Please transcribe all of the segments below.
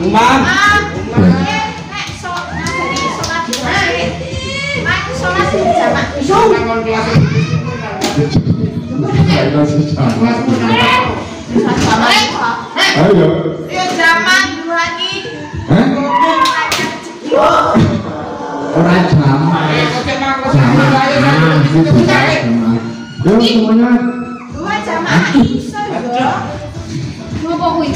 Umar. Ayo. Zaman dua nih. Orang zaman. Yo semuanya. Dua jamaah bisa ya. Ngopo kuwi?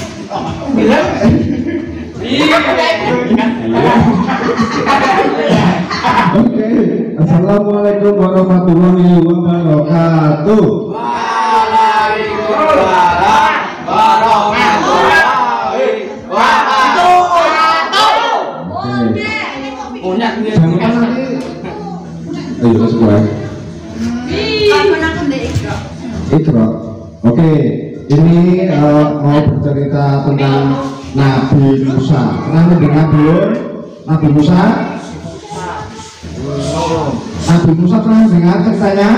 Oke. Assalamualaikum warahmatullahi wabarakatuh. Waalaikumsalam warahmatullahi wabarakatuh. Jangan lupa nanti. Ayo sekolah. Ikro. Oke, ini mau bercerita tentang Nabi Musa. Pernah mendengar belum? Nabi Musa? Nabi Musa pernah dengar ceritanya?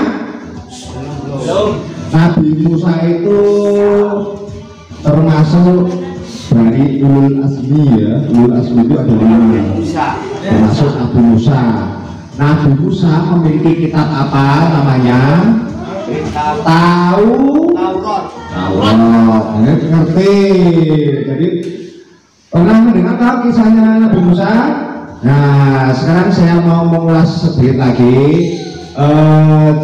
Nabi Musa itu termasuk dari ulul azmi ya. Ulul azmi itu ada 5. Termasuk Nabi Musa. Nabi Musa memiliki kitab apa namanya? Taurat. Ngerti. Jadi pernah mendengar tahu kisahnya Nabi Musa? Nah, sekarang saya mau mengulas sedikit lagi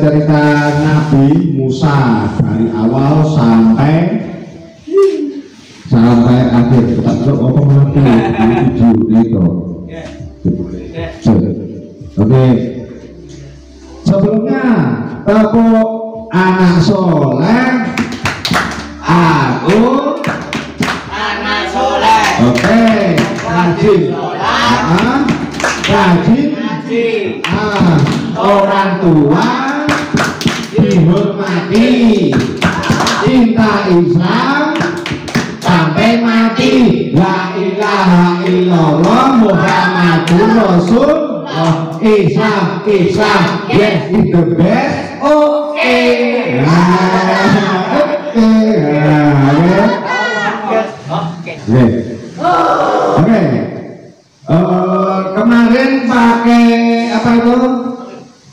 cerita Nabi Musa dari awal sampai akhir. Kita coba mengerti video itu. Oke. Sebelumnya tepuk anak soleh. Aku Anak soleh. oke. Rajin. Rajin. Orang tua dihormati. Cinta Islam sampai mati. La ilaha illallah Muhammadur Rasulullah. Islam, yes is the best. Oke. Oke. Kemarin pakai apa itu?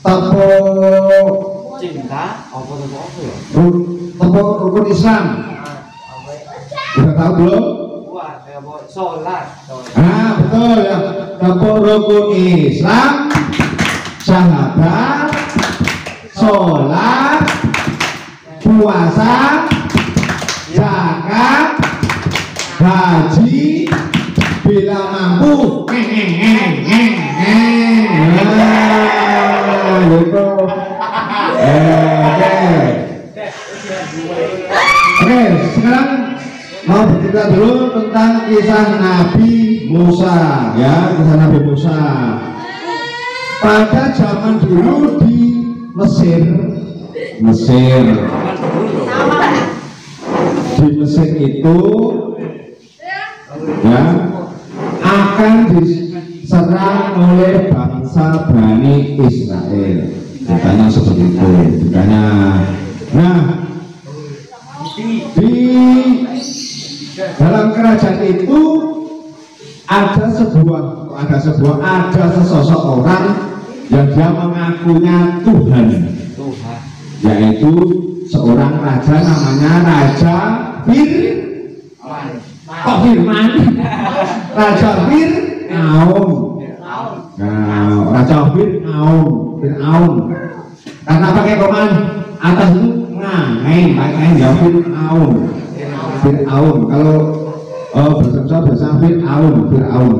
Tepuk Cinta apa ya? tepuk rukun Islam. Sudah tahu belum? Sholat. Betul ya. Tepuk rukun Islam, syahadat, sholat, puasa, zakat, haji, bila mampu. Gitu. Oke, sekarang mau bercerita dulu tentang kisah Nabi Musa, ya, kisah Nabi Musa. Pada zaman dulu di Mesir, di Mesir itu, ya, akan diserang oleh bangsa Bani Israel. Ditanya seperti itu, ditanya. Nah, di dalam kerajaan itu ada sesosok orang yang dia mengakunya Tuhan, yaitu seorang raja namanya Raja Firman. Raja Fir'aun. Nah, Raja Fir'aun. Karena pakai koman atas itu ngain ya Fir'aun. Kalau bahasa Fir'aun.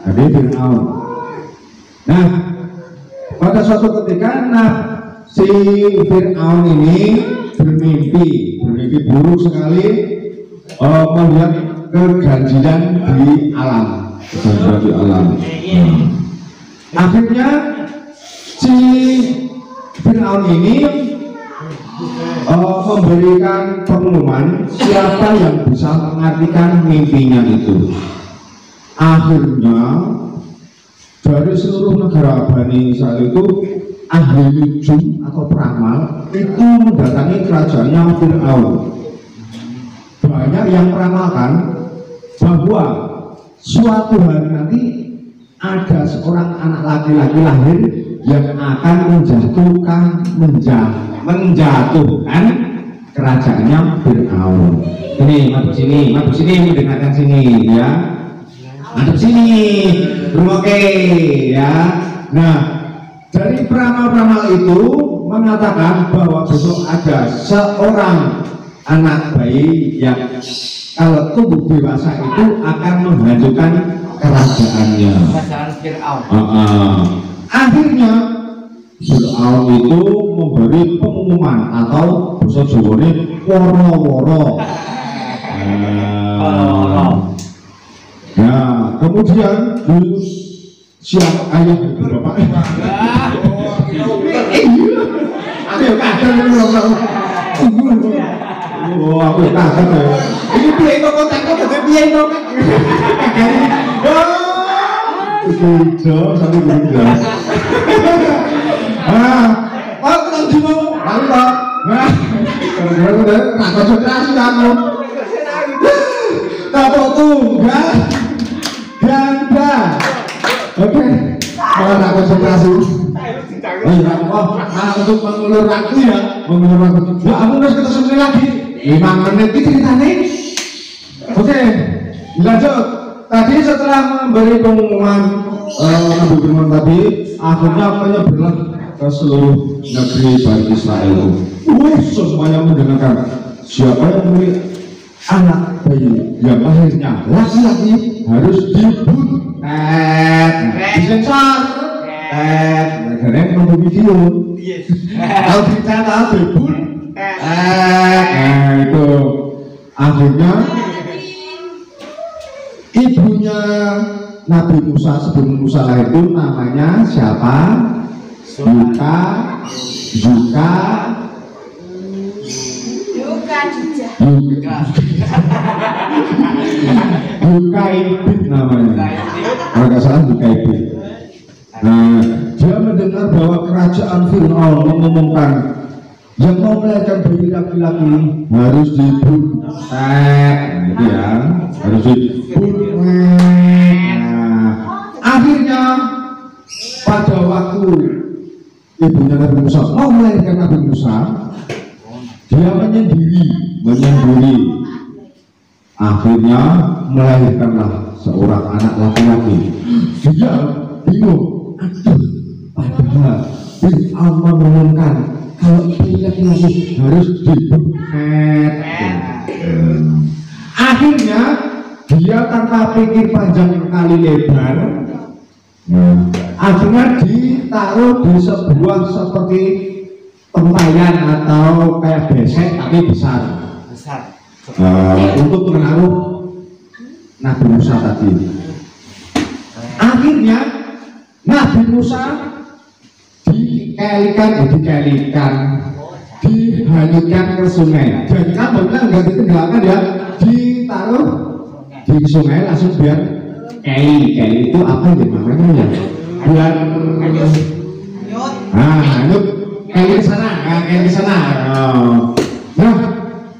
Jadi Fir'aun. Nah, pada suatu ketika si Fir'aun ini bermimpi buruk sekali, melihat keganjilan di alam. Akhirnya si Fir'aun ini memberikan pengumuman siapa yang bisa mengartikan mimpinya itu. Akhirnya dari seluruh negara Bani Israel itu ahli nujum atau peramal itu mendatangi kerajaannya Fir'aun. Banyak yang meramalkan bahwa suatu hari nanti ada seorang anak laki-laki lahir yang akan menjatuhkan kerajaannya Fir'aun. Ini madep sini mendengarkan sini ya. Madep sini, oke ya. Nah, dari peramal-peramal itu mengatakan bahwa besok ada seorang anak bayi yang kalau tumbuh dewasa itu akan menghancurkan kerajaannya. Kerajaan Fir'aun. Akhirnya Fir'aun itu memberi pengumuman atau bahasa Jawane woro-woro. Ya, kemudian siap ayah itu bapak. Ayo kaget oh, aku kaget ya. Ini piye kok kontakku dadi piye kok. Itu sampai berubah. Oh, kalau cuma lalu Pak. Nah, kalau konsentrasi kamu. Kapok tunggal ganda. Oke, malah konsentrasi. Oh iya, untuk mengulur waktu ya, mengulur waktu. Ya, aku harus ketemu lagi. 5 menit itu ceritanya. Oke, lanjut. Tadi setelah memberi pengumuman Nabi Firman tadi, akhirnya menyeberlah ke seluruh negeri Bani Israel itu. Semuanya mendengarkan siapa yang memiliki anak bayi yang lahirnya laki-laki harus dibunuh. Disensor. Karena menunggu video. Kalau dicatat dibunuh. Nah itu akhirnya ibunya Nabi Musa sebelum Musa lahir itu namanya siapa? Yuka Ibit namanya. Kalau nggak salah Yuka Ibit. Nah, dia mendengar bahwa kerajaan Fir'aun mengumumkan yang mau melahirkan bayi laki-laki harus dibunuh. Gitu ya, harus dibunuh. Nah, akhirnya pada waktu ibunya Nabi Musa mau melahirkan Nabi Musa, dia menyendiri. Akhirnya melahirkanlah seorang anak laki-laki. Dia bingung, padahal Fir'aun mengumumkan kalau bayi laki-laki harus dibunuh. Akhirnya dia tanpa pikir panjang kali lebar, akhirnya ditaruh di sebuah seperti tempayan atau kayak besek tapi besar. Untuk menaruh Nabi Musa tadi. Akhirnya Nabi Musa dihanyutkan ke sungai. Jadi kabelnya nggak ditenggelamkan ya, ditaruh di sungai langsung biar keli itu apa ya namanya ya? Biar hanyut keli ke sana. Nah,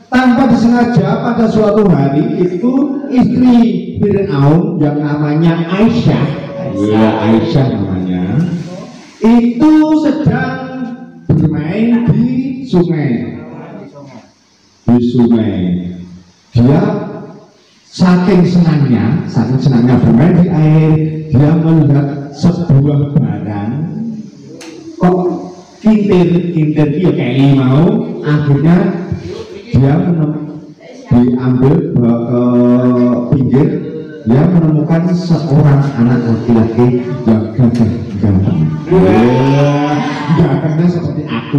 tanpa disengaja pada suatu hari itu istri Fir'aun yang namanya Aisyah, Aisyah namanya, itu sedang bermain di sungai. Dia saking senangnya bermain di air, dia melihat sebuah barang kok kintir dia kayak mau. Akhirnya dia diambil ke pinggir, dia menemukan seorang anak laki-laki yang ganteng. Gantengnya seperti aku.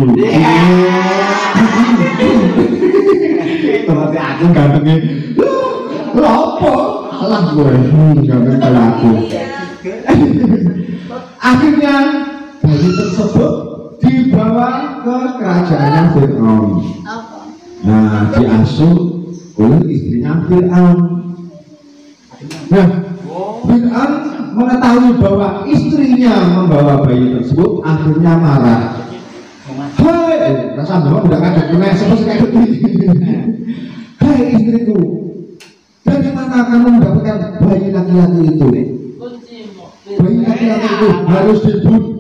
Seperti aku gantengnya. Apa? Alah gue, ganteng kayak aku. Akhirnya bayi tersebut dibawa ke kerajaannya Fir'aun. Nah, diasuh oleh istrinya Fir'aun. Nah, Fir'aun mengetahui bahwa istrinya membawa bayi tersebut, akhirnya marah. Hai, rasa bawa udah kaget kena seperti kayak begini. Hai istriku, Dari mana kamu mendapatkan bayi laki-laki itu? Bayi laki-laki itu harus dibunuh.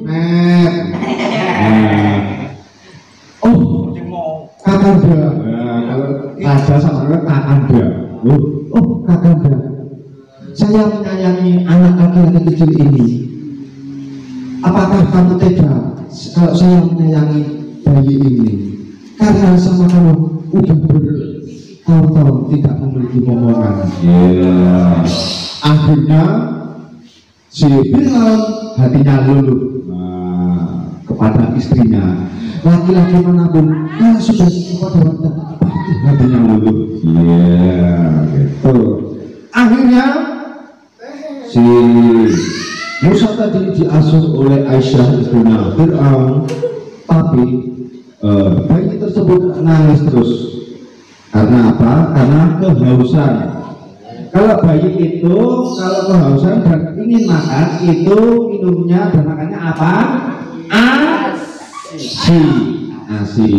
Oh, kakanda. Kalau raja sama kakanda. Kakanda. Saya menyayangi anak laki-laki kecil ini. Apakah kamu tega kalau saya menyayangi bayi ini? Karena sama kamu udah bertahun-tahun tidak memiliki momongan. Akhirnya si Fir'aun hatinya luluh kepada istrinya. Laki-laki manapun yang sudah kepada wanita pasti hatinya luluh. Gitu. Akhirnya si Musa tadi diasuh oleh Aisyah istrinya Fir'aun, tapi bayi tersebut nangis terus. Karena apa? Karena kehausan. Kalau bayi itu kalau kehausan dan ingin makan, itu minumnya dan makannya apa? Asi.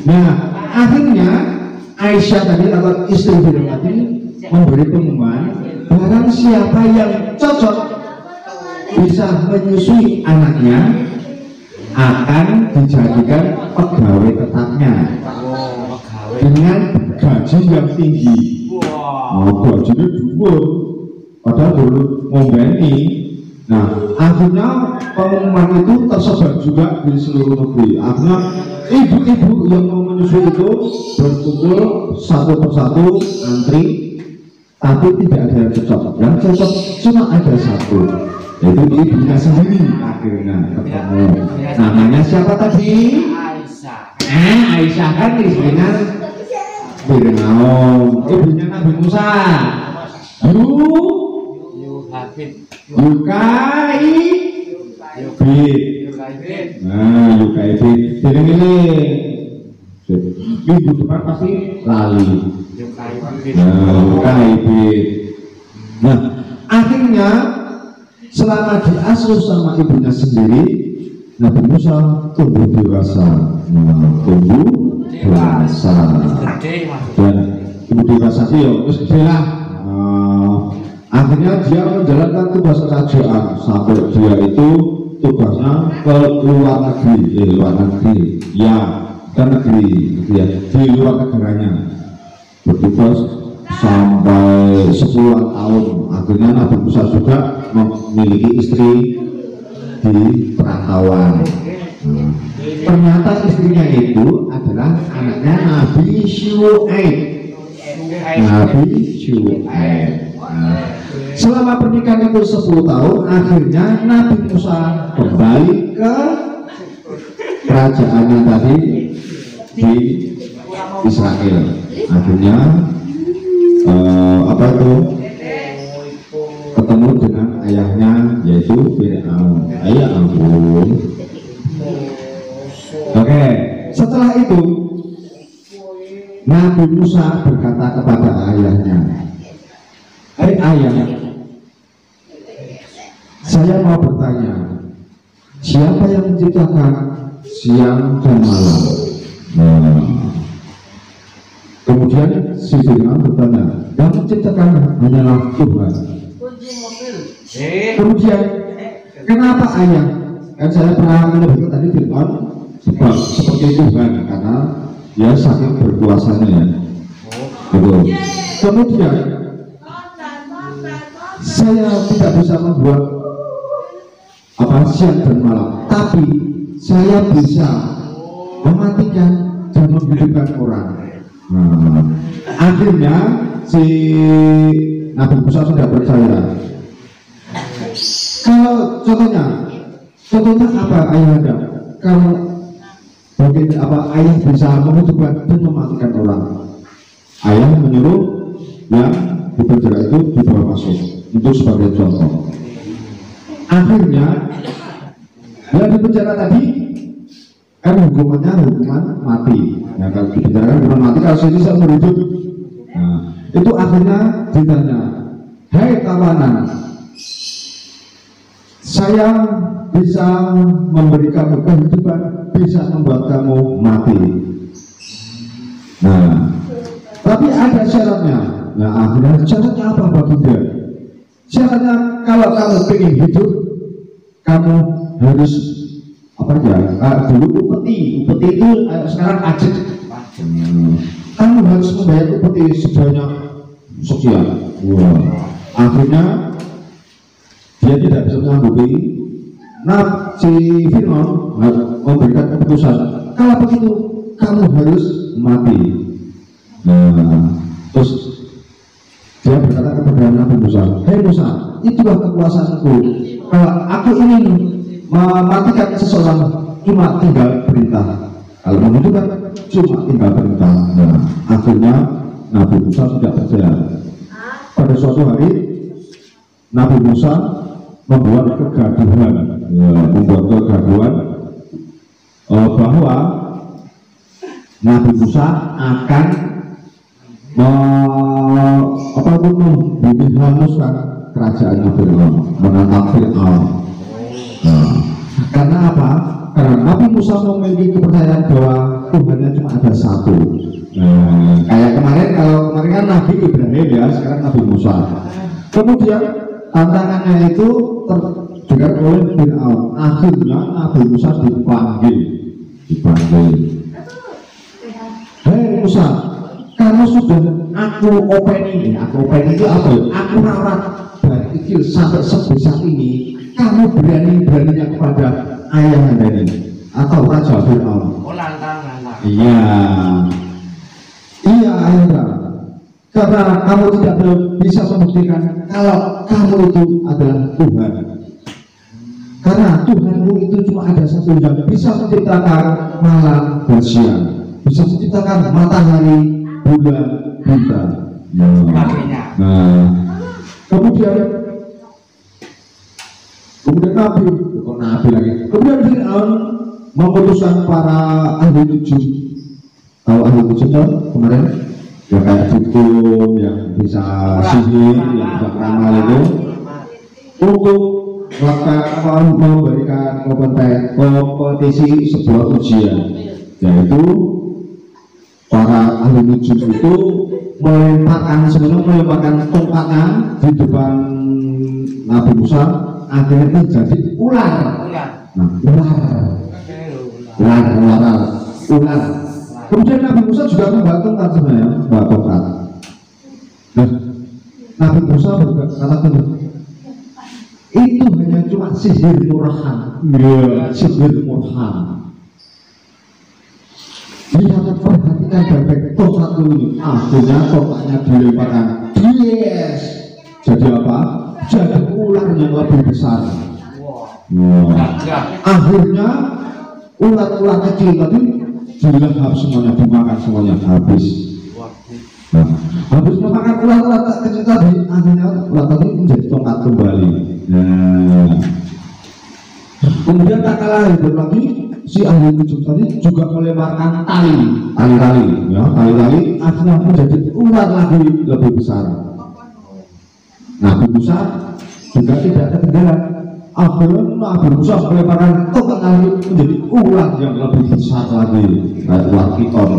Nah, akhirnya Aisyah tadi atau istri Fir'aun tadi memberi pengumuman, barang siapa yang cocok bisa menyusui anaknya akan dijadikan pegawai tetapnya dengan gaji yang tinggi. Gajinya dhuwur, padahal dulu ngombeni. Nah, akhirnya pengumuman itu tersebar juga di seluruh negeri. Akhirnya ibu-ibu yang mau menyusui itu berkumpul satu persatu antri, tapi tidak ada yang cocok. Yang cocok cuma ada satu, yaitu ibunya sendiri. Akhirnya ketemu. Namanya siapa tadi? Aisyah. Aisyah kan istrinya Fir'aun, ibunya Nabi Musa. Yukaibid. Jadi ini minggu depan pasti lali. Yukaibid. Nah, akhirnya selama diasuh sama ibunya sendiri, Nabi Musa tumbuh dewasa. Dan ibu dewasa itu ya terus gede lah. Akhirnya dia menjalankan tugas kerajaan sampai dia itu tugasnya ke luar negeri, ke negeri ya, di luar negaranya bertugas sampai 10 tahun. Akhirnya Nabi Musa juga memiliki istri di perantauan. Ternyata istrinya itu adalah anaknya Nabi Syuaib. Selama pernikahan itu 10 tahun, akhirnya Nabi Musa kembali ke kerajaannya tadi di Israel. Akhirnya ketemu dengan ayahnya, yaitu Fir'aun. Ayah ampun. Oke, setelah itu Nabi Musa berkata kepada ayahnya, "Hei ayah, saya mau bertanya, siapa yang menciptakan siang dan malam?" Kemudian si Fir'aun bertanya, "Yang menciptakan hanyalah Tuhan." Kemudian, kenapa ayah? Kan saya pernah menyebutkan tadi Fir'aun sebab seperti Tuhan karena dia saking berkuasanya ya. Betul. Kemudian saya tidak bisa membuat siang dan malam, tapi saya bisa mematikan dan menghidupkan orang. Akhirnya si Nabi Musa sudah percaya. Kalau contohnya apa ayahanda? Kalau ayah bisa menghidupkan dan mematikan orang, ayah menyuruh yang di penjara itu dibawa masuk untuk sebagai contoh. Akhirnya yang di penjara tadi kan hukuman mati. Nah, kalau di penjara kan hukuman mati, kalau sini seumur hidup. Nah, itu akhirnya ditanya, "Hei tawanan, saya bisa memberi kamu kehidupan, bisa membuat kamu mati. Nah, tapi ada syaratnya. Nah akhirnya syaratnya apa Baginda? Syaratnya kalau kamu ingin hidup, kamu harus apa ya? Dulu upeti itu sekarang pajak. Kamu harus membayar upeti sebanyak sekian. Wah. Akhirnya dia tidak bisa menyanggupi. Nah, si Fir'aun memberikan keputusan. Kalau begitu, kamu harus mati. Nah, terus dia berkata kepada Nabi Musa, hei Musa, itulah kekuasaanku. Kalau aku ingin mematikan seseorang, cuma tinggal perintah. Kalau membutuhkan, cuma tinggal perintah. Nah, akhirnya Nabi Musa tidak percaya. Pada suatu hari, Nabi Musa membuat kegaduhan, bahwa Nabi Musa akan menghanguskan kerajaan Fir'aun, menantang Fir'aun. Karena apa? Karena Nabi Musa memiliki kepercayaan bahwa Tuhannya cuma ada satu. Kayak kemarin, kalau kemarin kan Nabi Ibrahim ya, sekarang Nabi Musa. Kemudian tantangannya itu terdengar oleh Fir'aun. Akhirnya Nabi Musa dipanggil. Hei Musa, kamu sudah aku openi. Aku openi itu apa ya? Aku rawat dari kecil sampai sebesar ini. Kamu berani-beraninya kepada ayah anda ini atau Raja Fir'aun? Oh nantang. Iya ayah. Karena kamu tidak bisa membuktikan kalau kamu itu adalah Tuhan. Karena Tuhanmu itu cuma ada satu yang bisa menciptakan malam dan siang, bisa menciptakan matahari, bulan, bintang. Nah, kemudian Nabi lagi. Kemudian Fir'aun memutuskan para ahli nujum. Tahu ahli nujum kemarin? Ya kayak dukun yang bisa sihir, yang bisa ramal itu, untuk memberikan kompetisi sebuah ujian, yaitu para ahli nujum itu melemparkan tongkatnya di depan Nabi Musa, akhirnya menjadi ular. Nah, ular. Kemudian Nabi Musa juga membawa tongkat sebenarnya, membawa tongkat. Nah, Nabi Musa berkata itu hanya cuma sihir murahan. Sihir murahan. Lihat, perhatikan baik-baik tongkat ini. Akhirnya tongkatnya dilemparkan. Yes. Jadi apa? Jadi ular yang lebih besar. Akhirnya ular-ular kecil tadi dilahap semuanya, dimakan semuanya, habis. Nah, habis memakan ular-ular kecil tadi, akhirnya ular tadi menjadi tongkat kembali. Nah, kemudian tak kalah hebat lagi, si ahli nujum tadi juga melemparkan tali, akhirnya menjadi ular lagi lebih besar. Nabi Musa juga tidak ketinggalan. Akhirnya Nabi Musa melemparkan tongkat lagi menjadi ular yang lebih besar lagi, ular piton.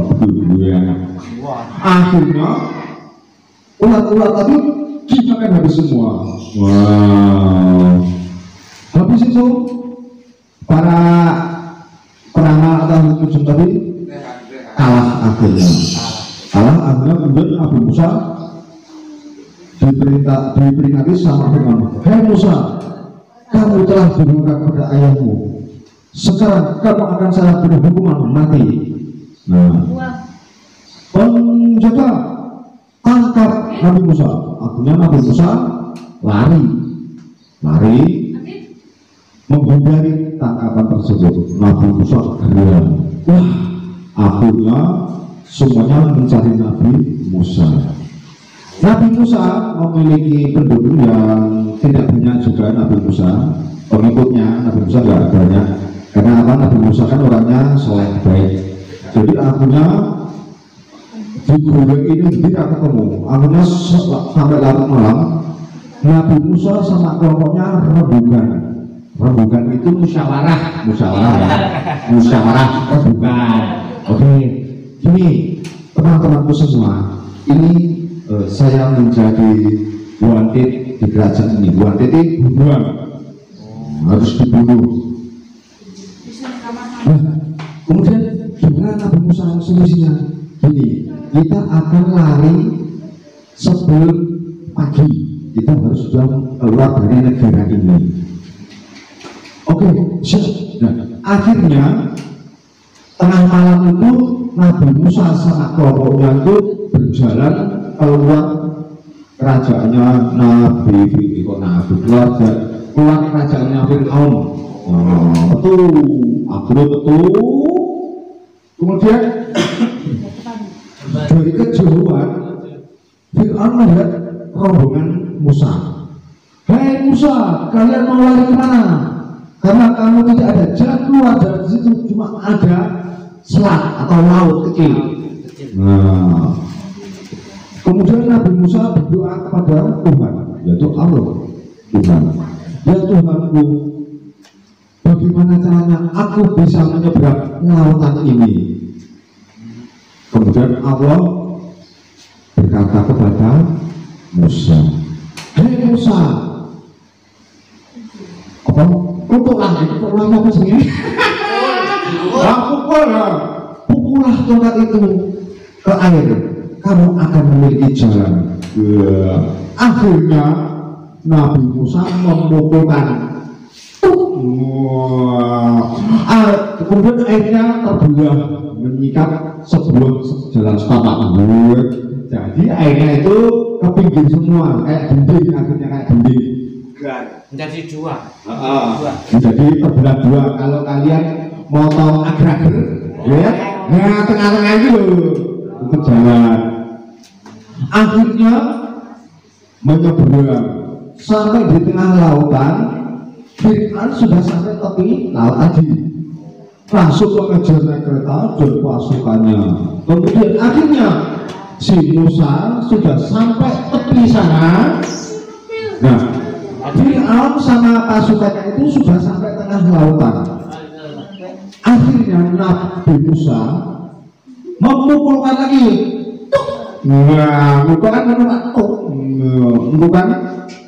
Akhirnya ular-ular tadi dimakan habis semua. Wow. Habis itu para peramal atau nujum tadi kalah akhirnya. Kemudian Nabi Musa diperingati sama Fir'aun. Hei Musa, kamu telah durhaka kepada ayahmu. Sekarang kamu akan saya beri hukuman mati. Nah, penjaga tangkap Nabi Musa. Akhirnya Nabi Musa lari menghindari tangkapan tersebut. Nabi Musa geram. Wah, akhirnya semuanya mencari Nabi Musa. Nabi Musa memiliki pendukung yang tidak banyak juga. Nabi Musa pengikutnya, Nabi Musa tidak banyak. Karena apa? Nabi Musa kan orangnya soleh baik. Jadi akhirnya di gurun ini tidak ketemu. Akhirnya sampai larut malam, Nabi Musa sama kelompoknya rembukan itu musyawarah rembukan. Oke, ini teman-temanku semua, ini saya menjadi wanted di kerajaan ini. Wanted itu buruan, harus dibunuh. Nah, kemudian gimana Nabi Musa solusinya? Gini, kita akan lari sebelum pagi, kita harus sudah keluar dari negara ini. Oke, siap. Nah, akhirnya tengah malam itu Nabi Musa sama kelompoknya itu berjalan keluar kerajaannya Nabi keluar kerajaannya Fir'aun. Betul, akhirnya betul. Kemudian dari kejauhan Fir'aun melihat rombongan Musa. Hei Musa, kalian mau lari kemana? Karena kamu tidak ada jalan keluar dari situ, cuma ada selat atau laut kecil. Nah, kemudian Nabi Musa berdoa kepada Tuhan, yaitu Allah. Tuhan, ya Tuhanku, bagaimana caranya aku bisa menyeberang lautan ini? Kemudian Allah berkata kepada Musa, hei Musa, apa? Pukullah apa sih? Pukullah tongkat itu ke air, kamu akan memiliki jalan. Akhirnya Nabi Musa memukulkan, kemudian airnya terbelah menyikat sebuah jalan setapak. Jadi airnya itu ke pinggir semua, kayak dinding, akhirnya kayak dinding. Menjadi dua. Menjadi terbelah dua. Kalau kalian mau tahu agar-agar, ya, nah tengah-tengah itu untuk jalan. Akhirnya menyeberang sampai di tengah lautan. Fir'aun sudah sampai tepi laut tadi, langsung mengejar naik kereta dan pasukannya. Kemudian akhirnya si Musa sudah sampai tepi sana. Nah, Fir'aun sama pasukannya itu sudah sampai tengah lautan. Akhirnya Nabi Musa memukulkan lagi. Nah, memukulkan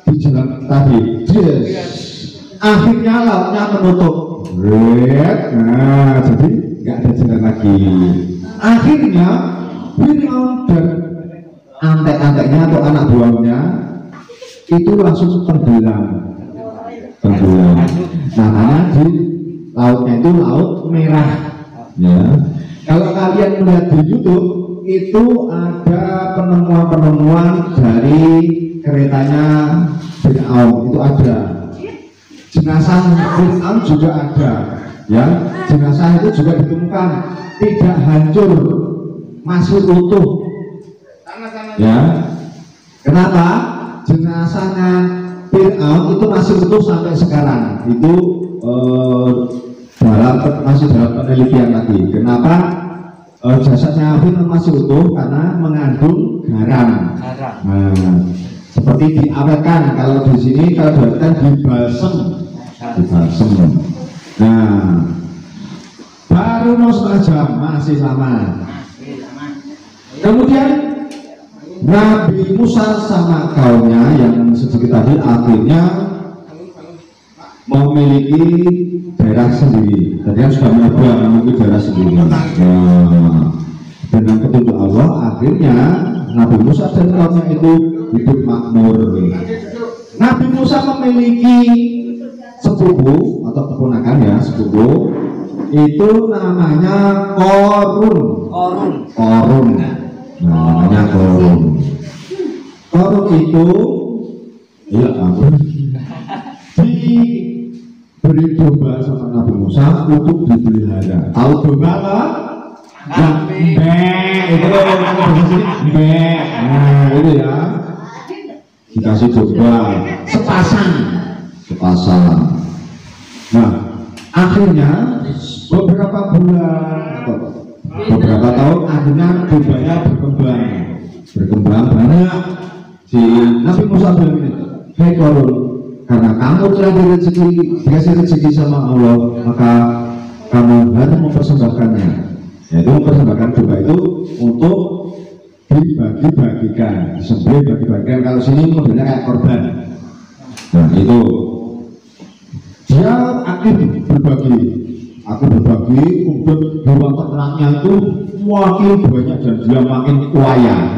di jalan tadi. Akhirnya lautnya menutup. Nah, jadi nggak ada jalan lagi. Akhirnya Fir'aun dan antek-anteknya atau anak buahnya itu langsung tenggelam. Namanya di lautnya itu laut merah. Ya. Kalau kalian melihat di YouTube itu ada penemuan-penemuan dari keretanya Fir'aun, itu ada. Jenazah Fir'aun juga ada. Ya, jenazah itu juga ditemukan tidak hancur, masih utuh. Ya. Kenapa? Jenazahnya Fir'aun itu masih utuh sampai sekarang. Itu masih dalam penelitian lagi. Kenapa jasadnya Fir'aun masih utuh? Karena mengandung garam. Nah, seperti diawetkan. Kalau di sini kalau diawetkan dibalsem. Nah, baru mau setengah jam, masih lama. Kemudian Nabi Musa sama kaumnya yang sedikit tadi akhirnya memiliki daerah sendiri. Tadi kan sudah memiliki daerah sendiri. Dengan petunjuk Allah akhirnya Nabi Musa dan kaumnya itu hidup makmur. Nabi Musa memiliki sepupu atau keponakan ya, sepupu itu namanya Korun. Namanya Korun. Korun itu ya ampun diberi domba sama Nabi Musa untuk dipelihara. Tahu domba apa? Nah itu ya, dikasih domba sepasang. Nah akhirnya beberapa bulan atau beberapa tahun akhirnya dombanya berkembang banyak. Si Nabi Musa bilang ini, hei Korun, karena kamu telah dikasih rezeki sama Allah, maka kamu harus mempersembahkannya, yaitu mempersembahkan domba itu untuk dibagi-bagikan, disembelih bagi-bagikan. Kalau sini modelnya kayak korban. Nah itu dia aktif berbagi, kemudian hewan ternaknya itu makin banyak dan dia makin kaya.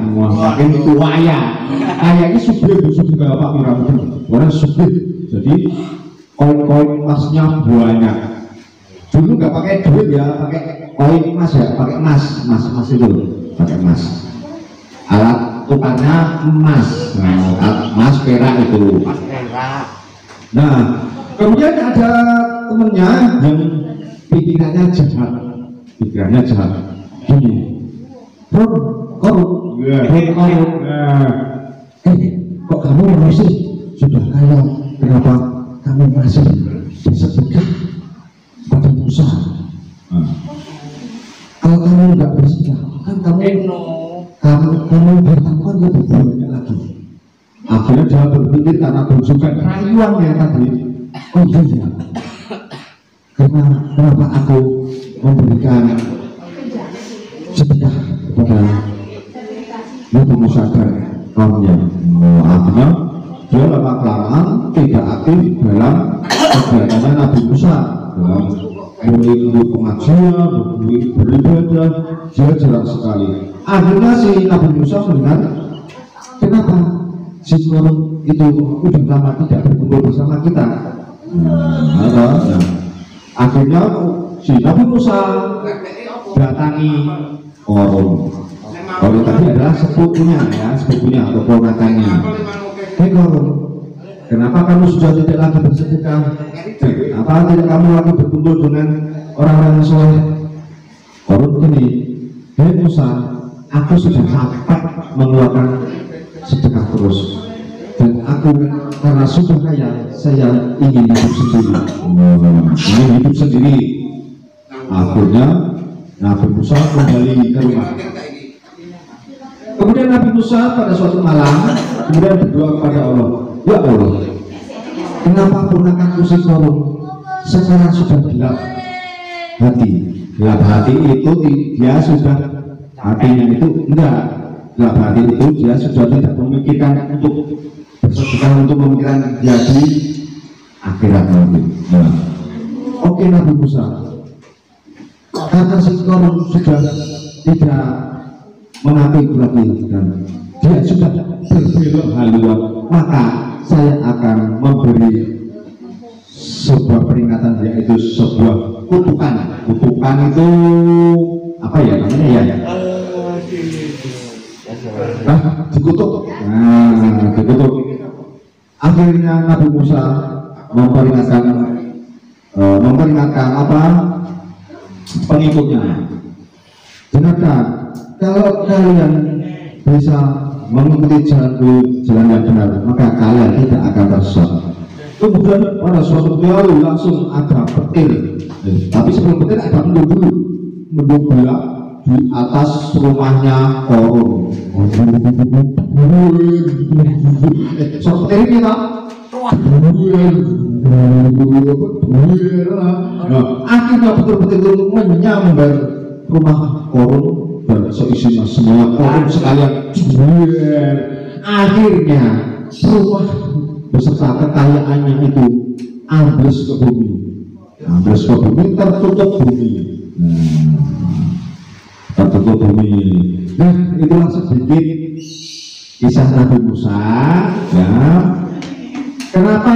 Kayaknya subih juga Pak Miramu, orang subih. Jadi koin-koin emasnya banyak. Dulu nggak pakai duit ya, pakai koin emas ya, pakai emas itu, pakai emas. Alat tukarnya emas, emas perak itu. Nah, kemudian ada temennya yang pikirannya jahat. Gini, korup. Kok kamu masih sudah kaya? Kenapa kamu masih bersedekah pada Musa? Kalau kamu nggak bersedekah, kan kamu bertakwa lebih banyak lagi. Akhirnya dia berpikir karena berjukan rayuannya tadi. Oh iya, kenapa aku memberikan sedekah kepada Nabi Musa dan kaumnya? Akhirnya dia lama-kelamaan tidak aktif dalam kegiatannya Nabi Musa, dalam mengikuti pengajian, beribadah, dia jarang sekali. Akhirnya si Nabi Musa melihat kenapa si Korun itu udah lama tidak berkumpul bersama kita. Akhirnya si Nabi Musa datangi Korun. Korun tadi adalah sepupunya atau ponakannya. Hei Korun, kenapa kamu sudah tidak lagi bersedekah? Apa tidak kamu lagi berkumpul dengan orang-orang yang soleh? Korun gini, hei Musa, aku sudah capek mengeluarkan sedekah terus, dan aku karena sudah kaya, saya ingin hidup sendiri. Akhirnya Nabi Musa kembali ke rumah. Kemudian Nabi Musa pada suatu malam kemudian berdoa kepada Allah, ya Allah, kenapa ponakanku si Korun sekarang sudah gelap hati? Gelap hati itu dia sudah, hatinya itu enggak, gelap hati itu dia sudah tidak memikirkan untuk bersedekah, untuk memikirkan jadi akhirat nanti. Nah, oke Nabi Musa, karena si Korun sudah tidak mengakui lagi dan dia sudah berbelok haluan, maka saya akan memberi sebuah peringatan, yaitu sebuah kutukan. Kutukan itu apa ya namanya ya? Dikutuk. Dikutuk. Akhirnya Nabi Musa memperingatkan apa? Pengikutnya. Dengarkan, kalau kalian bisa mengikuti jalan yang benar, maka kalian tidak akan tersesat. Kemudian pada suatu kali langsung ada petir, tapi sebelum petir ada mendung dulu, mendung gelap di atas rumahnya Korun. Soal petir ini tak? Akhirnya betul-betul itu menyambar rumah Korun dan seisinya semua Korun sekalian. Akhirnya rumah beserta kekayaannya itu ambles ke bumi, tertutup bumi. Tertutup bumi. Nah, itulah sedikit kisah Nabi Musa. Ya, kenapa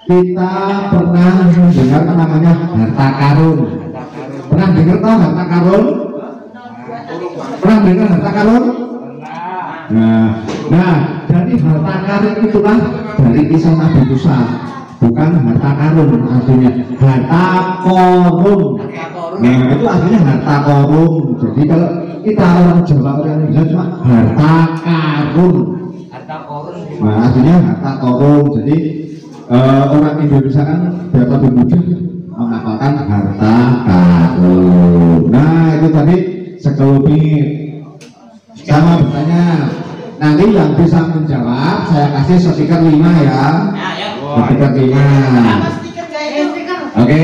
kita pernah mendengar namanya harta karun? Pernah dengar tahu harta karun? Pernah dengar harta karun? Nah, dari harta karun itulah dari kisah Nabi Musa, bukan harta karun, artinya harta korun. Nah, itu artinya harta korun. Jadi kalau kita orang Jawa, orang Indonesia cuma harta karun. Nah, artinya harta korun. Jadi orang Indonesia kan biar lebih mudah menghafalkan harta karun. Nah, itu tadi sekelumit. Sama bertanya, nanti yang bisa menjawab saya kasih stiker 5 ya. Stiker 5. Oke.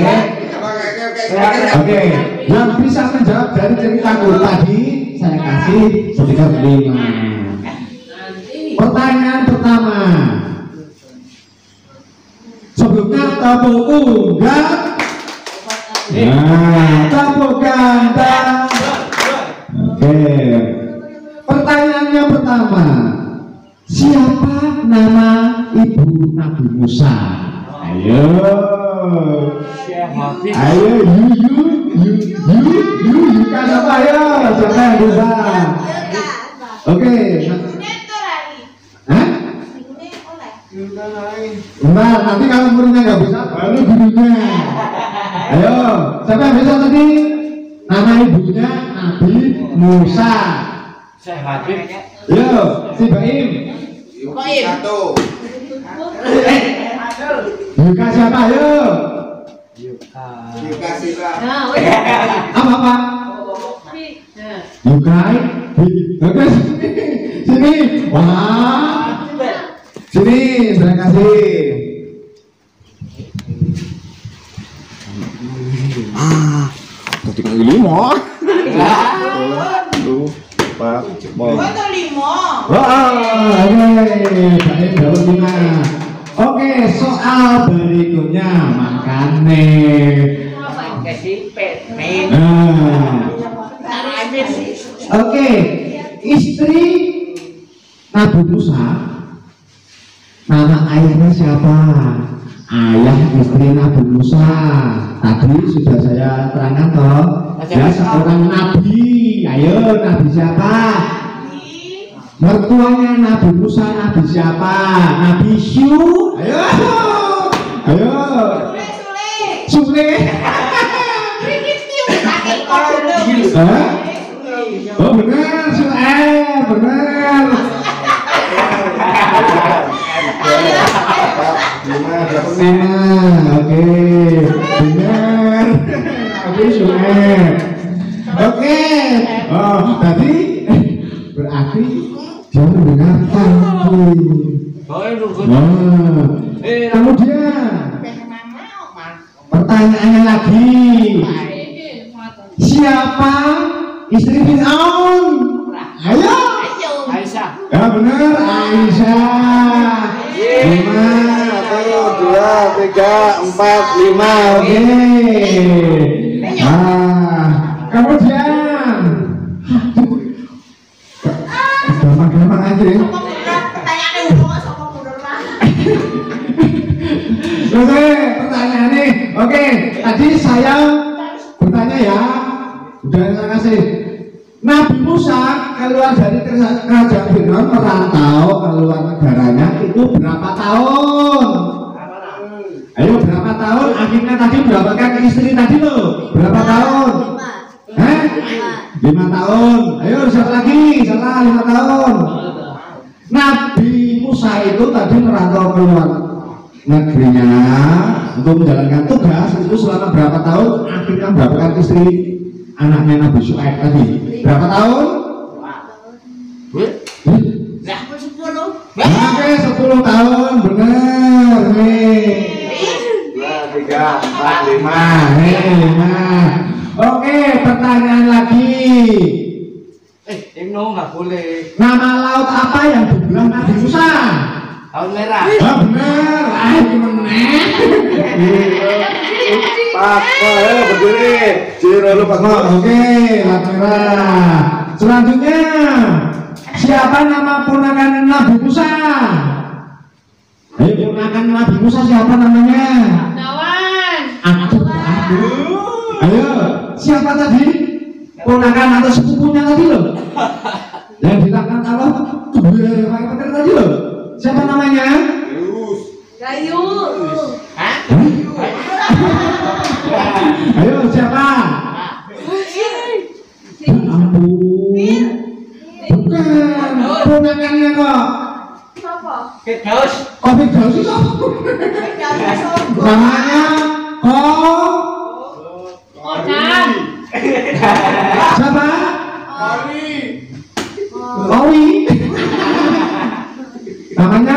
Oke, yang bisa menjawab dari ceritaku tadi saya kasih stiker 5. Pertanyaan pertama. Sebelumnya tepuk unggal. Nah, tepuk ganda. Oke. Pertanyaan yang pertama. Siapa nama ibu Nabi Musa? Ayo. Ayo, Yuka siapa ya? Siapa yang bisa? Oke. Hah? Bentar, nanti kalau muridnya nggak bisa, baru gurunya. Ayo, siapa yang bisa tadi? Nama ibunya Nabi Musa. Saya Habib. Yo, si Baim. Satu. Yuka siapa? Ayo. Yuka Sila. Apa? Yukai. Oke, sini. Wah. Sini, terima kasih. Tadi kali 5. Lu, Pak, mau. Foto 5. Wah, baik, dapat 5. Oke, soal berikutnya makane. Oke, istri Nabi Musa, nama ayahnya siapa? Ayah istri Nabi Musa tadi sudah saya terangkan toh. Ya, seorang nabi. Ayo, nabi siapa? Mertuanya Nabi Musa, nabi siapa? Nabi Syu. Ayo. Sule. Oh benar, benar. Oke, benar. Oke, Sule. Oke. Oh, tadi berarti dia mendengarkan. Kemudian pertanyaannya lagi, siapa istri Fir'aun? Ayo. Aisyah. Ya benar, Aisyah. 5, 2, 3, 4, 5. oke. Nah, kemudian gampang-gampang aja ya. Oke, pertanyaannya. Oke, tadi saya bertanya ya. Udah saya kasih. Nabi Musa keluar dari kerajaan Fir'aun merantau keluar negaranya itu berapa tahun? Ayo berapa tahun? Akhirnya tadi berapa kan istri tadi loh? Berapa tahun? 5 tahun. Ayo siapa lagi? Salah 5 tahun. Nabi Musa itu tadi merantau keluar negerinya untuk menjalankan tugas itu selama berapa tahun? Akhirnya berapa kan istri anaknya Nabi Syuaib tadi? Berapa tahun? Oke, 10 tahun, benar nih. 2, 3, 4, 5. 5. Oke, pertanyaan lagi. Ini nggak boleh. Nama laut apa yang dibelah Nabi Musa? Laut merah. Oh, benar. Gimana? Pak, berdiri. Ciro lu Pak. Oke, laut merah. Selanjutnya, siapa nama ponakan Nabi Musa? Ayo, ponakan Nabi Musa siapa namanya? Aduh. Ayo, siapa tadi? Ponakan atau sepupunya tadi loh? Yang dilaknat Allah pakai tadi loh? Siapa namanya? Gayus. Ayo, siapa? Ampun. Bukan, ponakannya kok. Firdaus. Firdaus itu namanya Odang. siapa? Owi. Namanya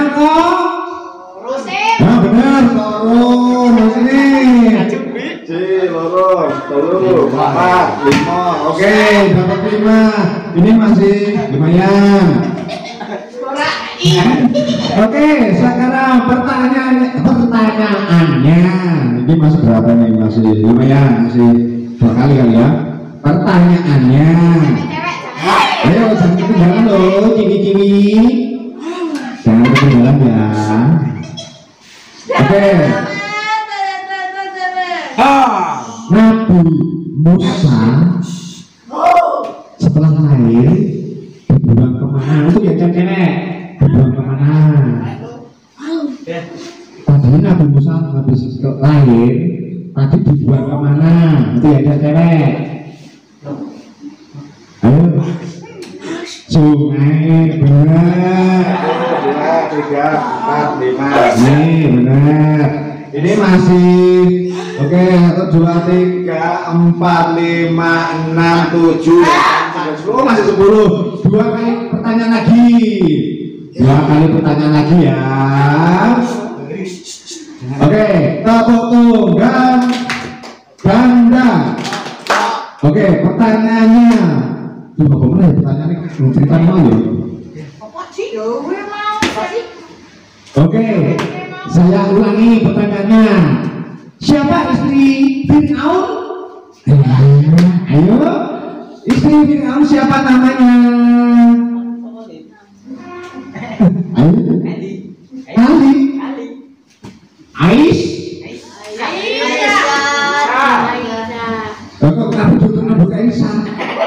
Rusin. nah benar, Torun. Sini. Ciro. loro, telu, empat, lima. Oke, dapat 5. Ini masih lumayan. Oke, sekarang pertanyaannya. Ini masih berapa nih? Masih lumayan, masih 2 kali kali ya. Pertanyaannya. Ayo jangan ketinggalan loh, ciwi-ciwi. Jangan ketinggalan ya. Oke. Nabi Musa setelah lahir dibuang kemana? Untuk yang cewek dibuang kemana? Tadi Nabi Musa habis lahir tadi dibuang kemana? Itu yang cewek. Ayo, sungai benar. 2, 3, 4, 5. Nih benar. Ini masih oke. 1, 2, 3, 4, 5, 6, 7, 10. Masih 10. 2 kali pertanyaan lagi. 2 kali pertanyaan lagi ya. Oke, tepuk tunggal ganda. Oke, pertanyaannya. Coba boleh pertanyaannya cerita mau ya? Oke, saya ulangi pertanyaannya. Siapa istri Fir'aun? Ayo, istri Fir'aun siapa namanya? Ayo, Ali. Ais. Kok kamu tutup buka Aisyah?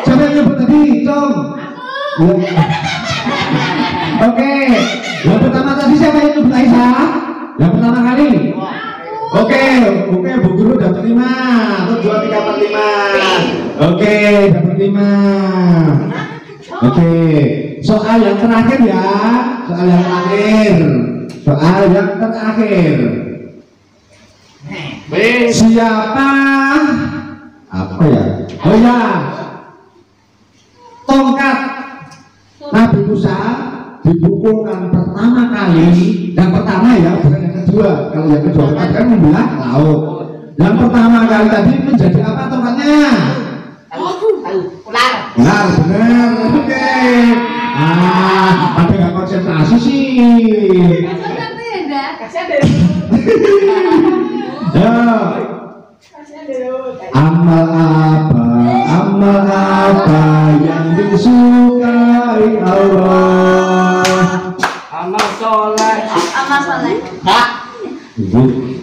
Siapa yang nyebut tadi, Tom? Oke, yang pertama tadi siapa yang nyebut Aisyah? Yang pertama kali? Oke, Bu Guru dapat 5. 1, 2, 3, 4, 5. Oke, dapat 5. Oke, soal yang terakhir ya. Soal yang terakhir. Siapa? Apa ya? Oh ya, tongkat Nabi Musa dipukulkan pertama kali. Yang pertama ya, bukan yang kedua. Kalau yang kedua kan membelah laut. Yang pertama kali tadi menjadi apa tongkatnya? Ular. Benar. Oke. Ada nggak konsentrasi sih? Amal apa yang disukai Allah? Amal soleh.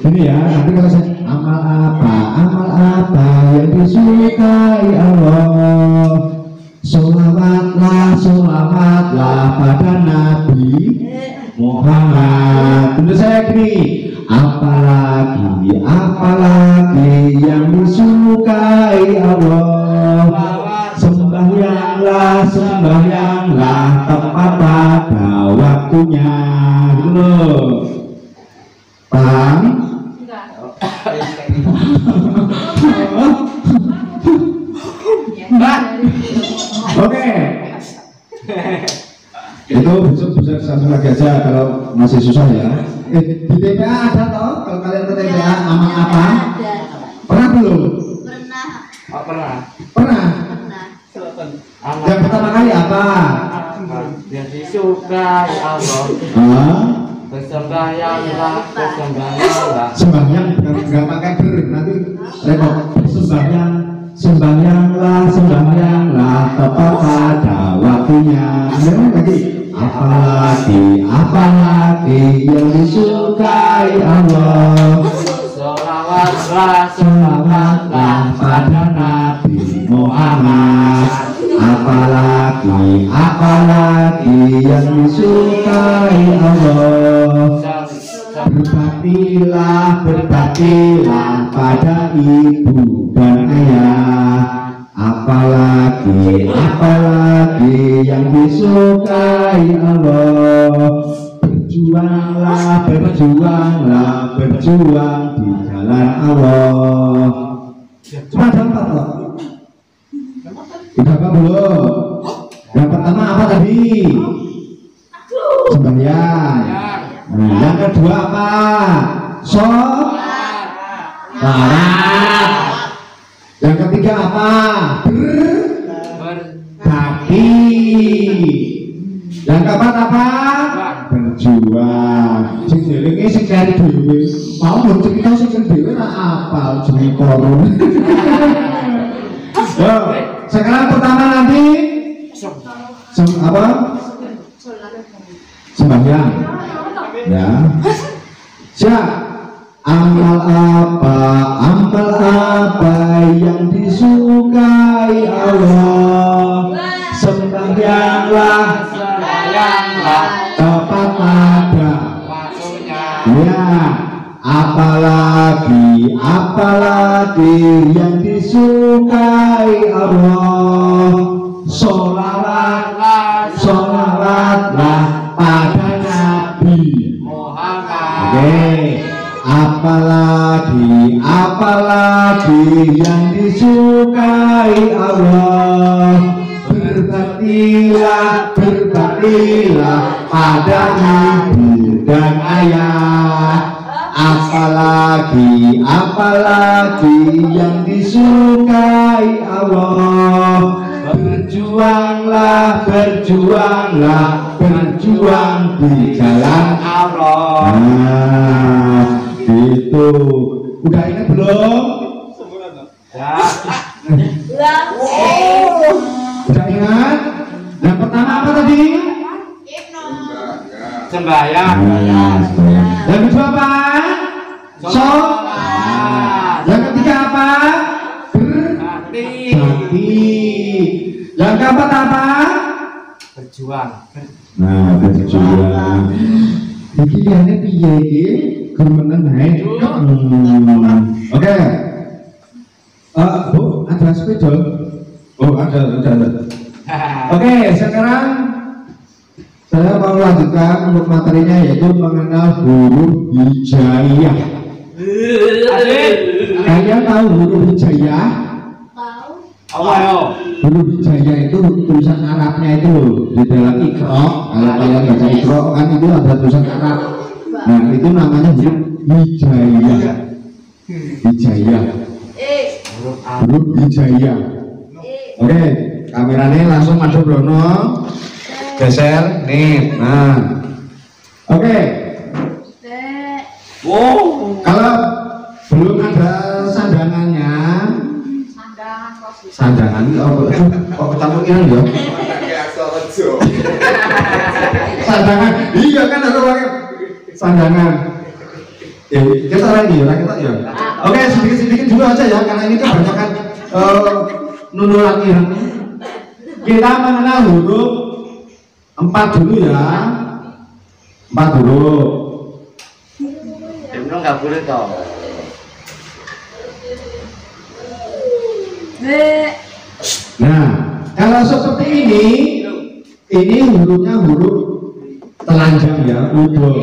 Ini ya, nanti kalau saya amal apa yang disukai Allah? Sholawatlah pada Nabi Muhammad. Tentu saya gini, apalagi yang disukai Allah. Sembahyanglah tepat pada waktunya. Gitu loh. Paham? Oke. Itu bisa satu lagi aja kalau masih susah ya. Di TPA ada toh? Kalau kalian ke TPA amal apa? Pernah belum? Pernah. Yang pertama kali apa? Yang disukai Allah. Bersembahyanglah. Sembahyang nggak pakai ber, nanti repot. Sembahyanglah tepat pada waktunya. Apalagi yang disukai Allah. Sholawatlah pada Nabi Muhammad. Apalagi yang disukai Allah. Berbaktilah pada ibu dan ayah. Apalagi yang disukai Allah. Berjuang di jalan Allah. Cuma ada 4 loh. Udah apa belum? Yang pertama apa tadi? Sembahyang. Nah, yang kedua apa? Sholat. Yang ketiga apa? Berbakti. Yang keempat apa? Berjuang. Sing jenenge sing kari dhewe. Mau lho cerita sing dhewe ra apal jenenge koron. Yo, sekarang pertama nanti apa? Sembahyang. Ya. Siap. Amal apa yang disukai Allah. Sembahyanglah, tepat pada ya. Apalagi yang disukai Allah. Sholawatlah pada Nabi Muhammad. Oke. Apalagi yang disukai Allah. Berbaktilah pada ibu dan ayah. Apalagi yang disukai Allah. Berjuang di jalan Allah. Nah, itu udah ingat belum? Ya. Udah ingat? Yang pertama apa tadi? Sembahyang. Yang kedua apa? Sholat. Yang ketiga apa? Berbakti. Yang keempat apa? Berjuang. Nah, berjuang. Iki liane piye iki? Gemenen ae. Oke. Bu, ada sepeda? Oh, ada. Oke, sekarang saya mau lanjutkan untuk materinya, yaitu mengenal huruf hijaiyah. Kalian tahu huruf hijaiyah? Apa yo? Huruf hijaiyah itu tulisan Arabnya itu di dalam Iqra. Kalau kalian baca Iqra kan itu ada tulisan Arab. Nah, itu namanya huruf hijaiyah. Huruf hijaiyah. Oke, kameranya langsung masuk Brono. Geser nih. Nah. Oke. Kalau belum ada sandangannya, sandangan kok kecampurnya ya? Sandangan, iya kan ada pakai sandangan. Kita lagi ya. Oke, sedikit dulu aja ya, karena ini kebanyakan nunulannya. Kita mengenal huruf 4 dulu ya. 4 dulu. Emang nggak boleh toh. Nah, kalau seperti ini hurufnya huruf telanjang ya, udo.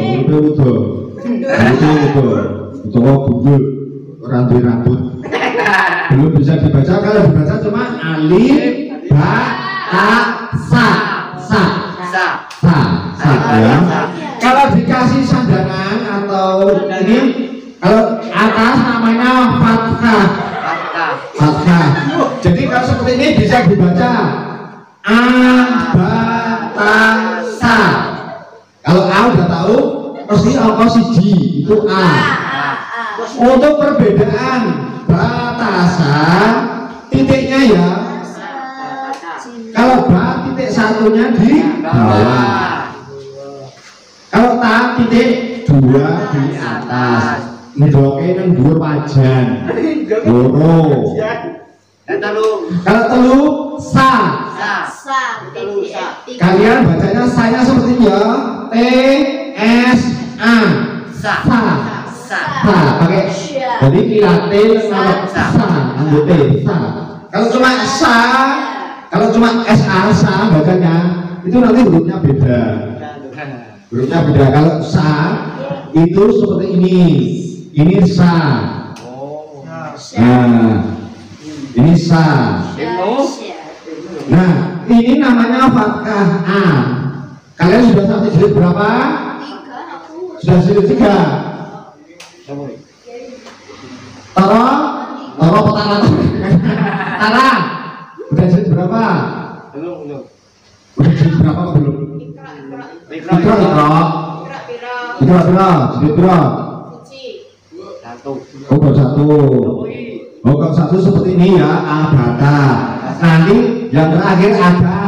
Bundul, rambut. Belum bisa dibaca, kalau dibaca cuma alif, ba, ta, sa ya. Kalau dikasih sandangan atau ini, kalau atas namanya fathah. Jadi kalau seperti ini bisa dibaca abasa. Kalau A udah tahu, pasti angka siji itu A. Untuk perbedaan batasan titiknya ya. Kalau ba titik satunya di bawah. Kalau ta titik 2 di atas. Ngedoke nang dhuwur wajan. Loro. Kalau telu sa. Kalian bacanya saya seperti ini ya. T S A. Sa. Pakai. Jadi kilatin sama sa. Anggota sa. Kalau cuma sa, kalau cuma sa bacanya itu nanti hurufnya beda. Kalau sa itu seperti ini sa. Nah, ini sa. Nah, ini namanya fathah A. Kalian sudah sampai jilid berapa? 3. Sudah jilid 3. Taro petang. Itu berapa? Jadi berapa? Satu. Oh, baru satu. Oh, kalau satu seperti ini ya, abata. Nanti yang terakhir ada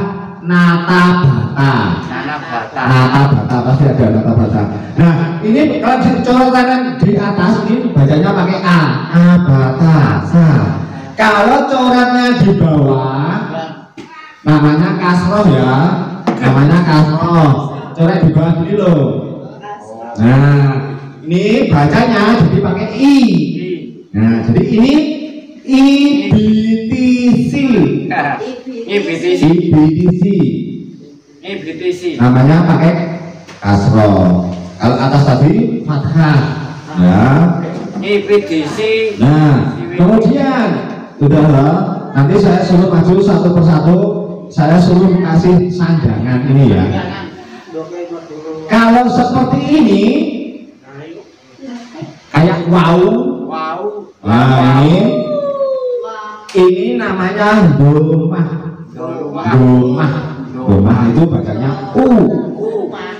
nata bata. Nana bata. Nata bata pasti ada nata bata. Nah, ini kalau coretan di atas ini bacanya pakai a, abata. Kalau coretnya di bawah, namanya kasroh ya, namanya kasroh. Coret di bawah gini loh. Nah, ini bacanya jadi pakai i. Nah, jadi ini IBTC. IBTC. Namanya pakai kasroh. Kalau atas tadi fathah. Ya. IBTC. Nah, kemudian sudahlah. Nanti saya suruh maju satu persatu. Saya suruh kasih sandangan ini ya. Kalau seperti ini, kayak wow. Nah, ini namanya domah. Domah itu bacanya u.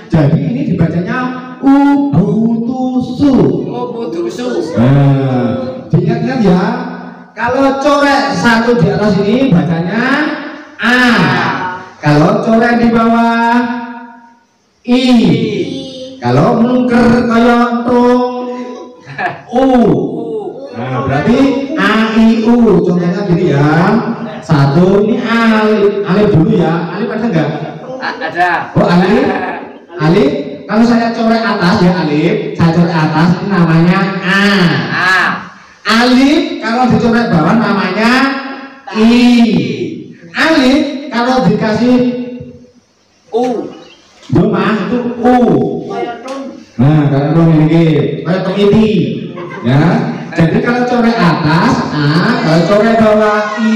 Jadi ini dibacanya ubutusu. Diingat-ingat ya. Kalau coret satu di atas ini bacanya a. Kalau coret di bawah i. Kalau melungker kayak tung u. Nah, berarti a i u. Contohnya gini ya. Satu ini alif. Alif dulu ya. Alif ada enggak? Ada. Oh, alif. Alif. Kalau saya coret atas ya alif. Saya coret atas ini namanya a. Alif kalau dicoret bawah namanya i. Alif kalau dikasih U. domah itu u. Nah, kayak dong ini, kayak ini, ya. Jadi kalau coret atas a, kalau coret bawah i,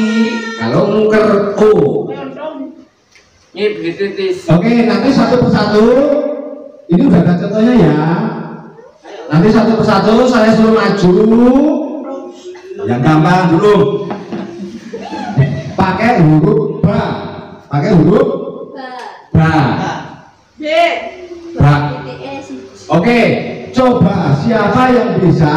kalau nuker u. Oke, nanti satu persatu. Ini udah ada contohnya ya. Nanti satu persatu saya suruh maju. Yang gampang dulu. Pakai huruf ba. Pakai huruf ba. Ba. Oke, coba siapa yang bisa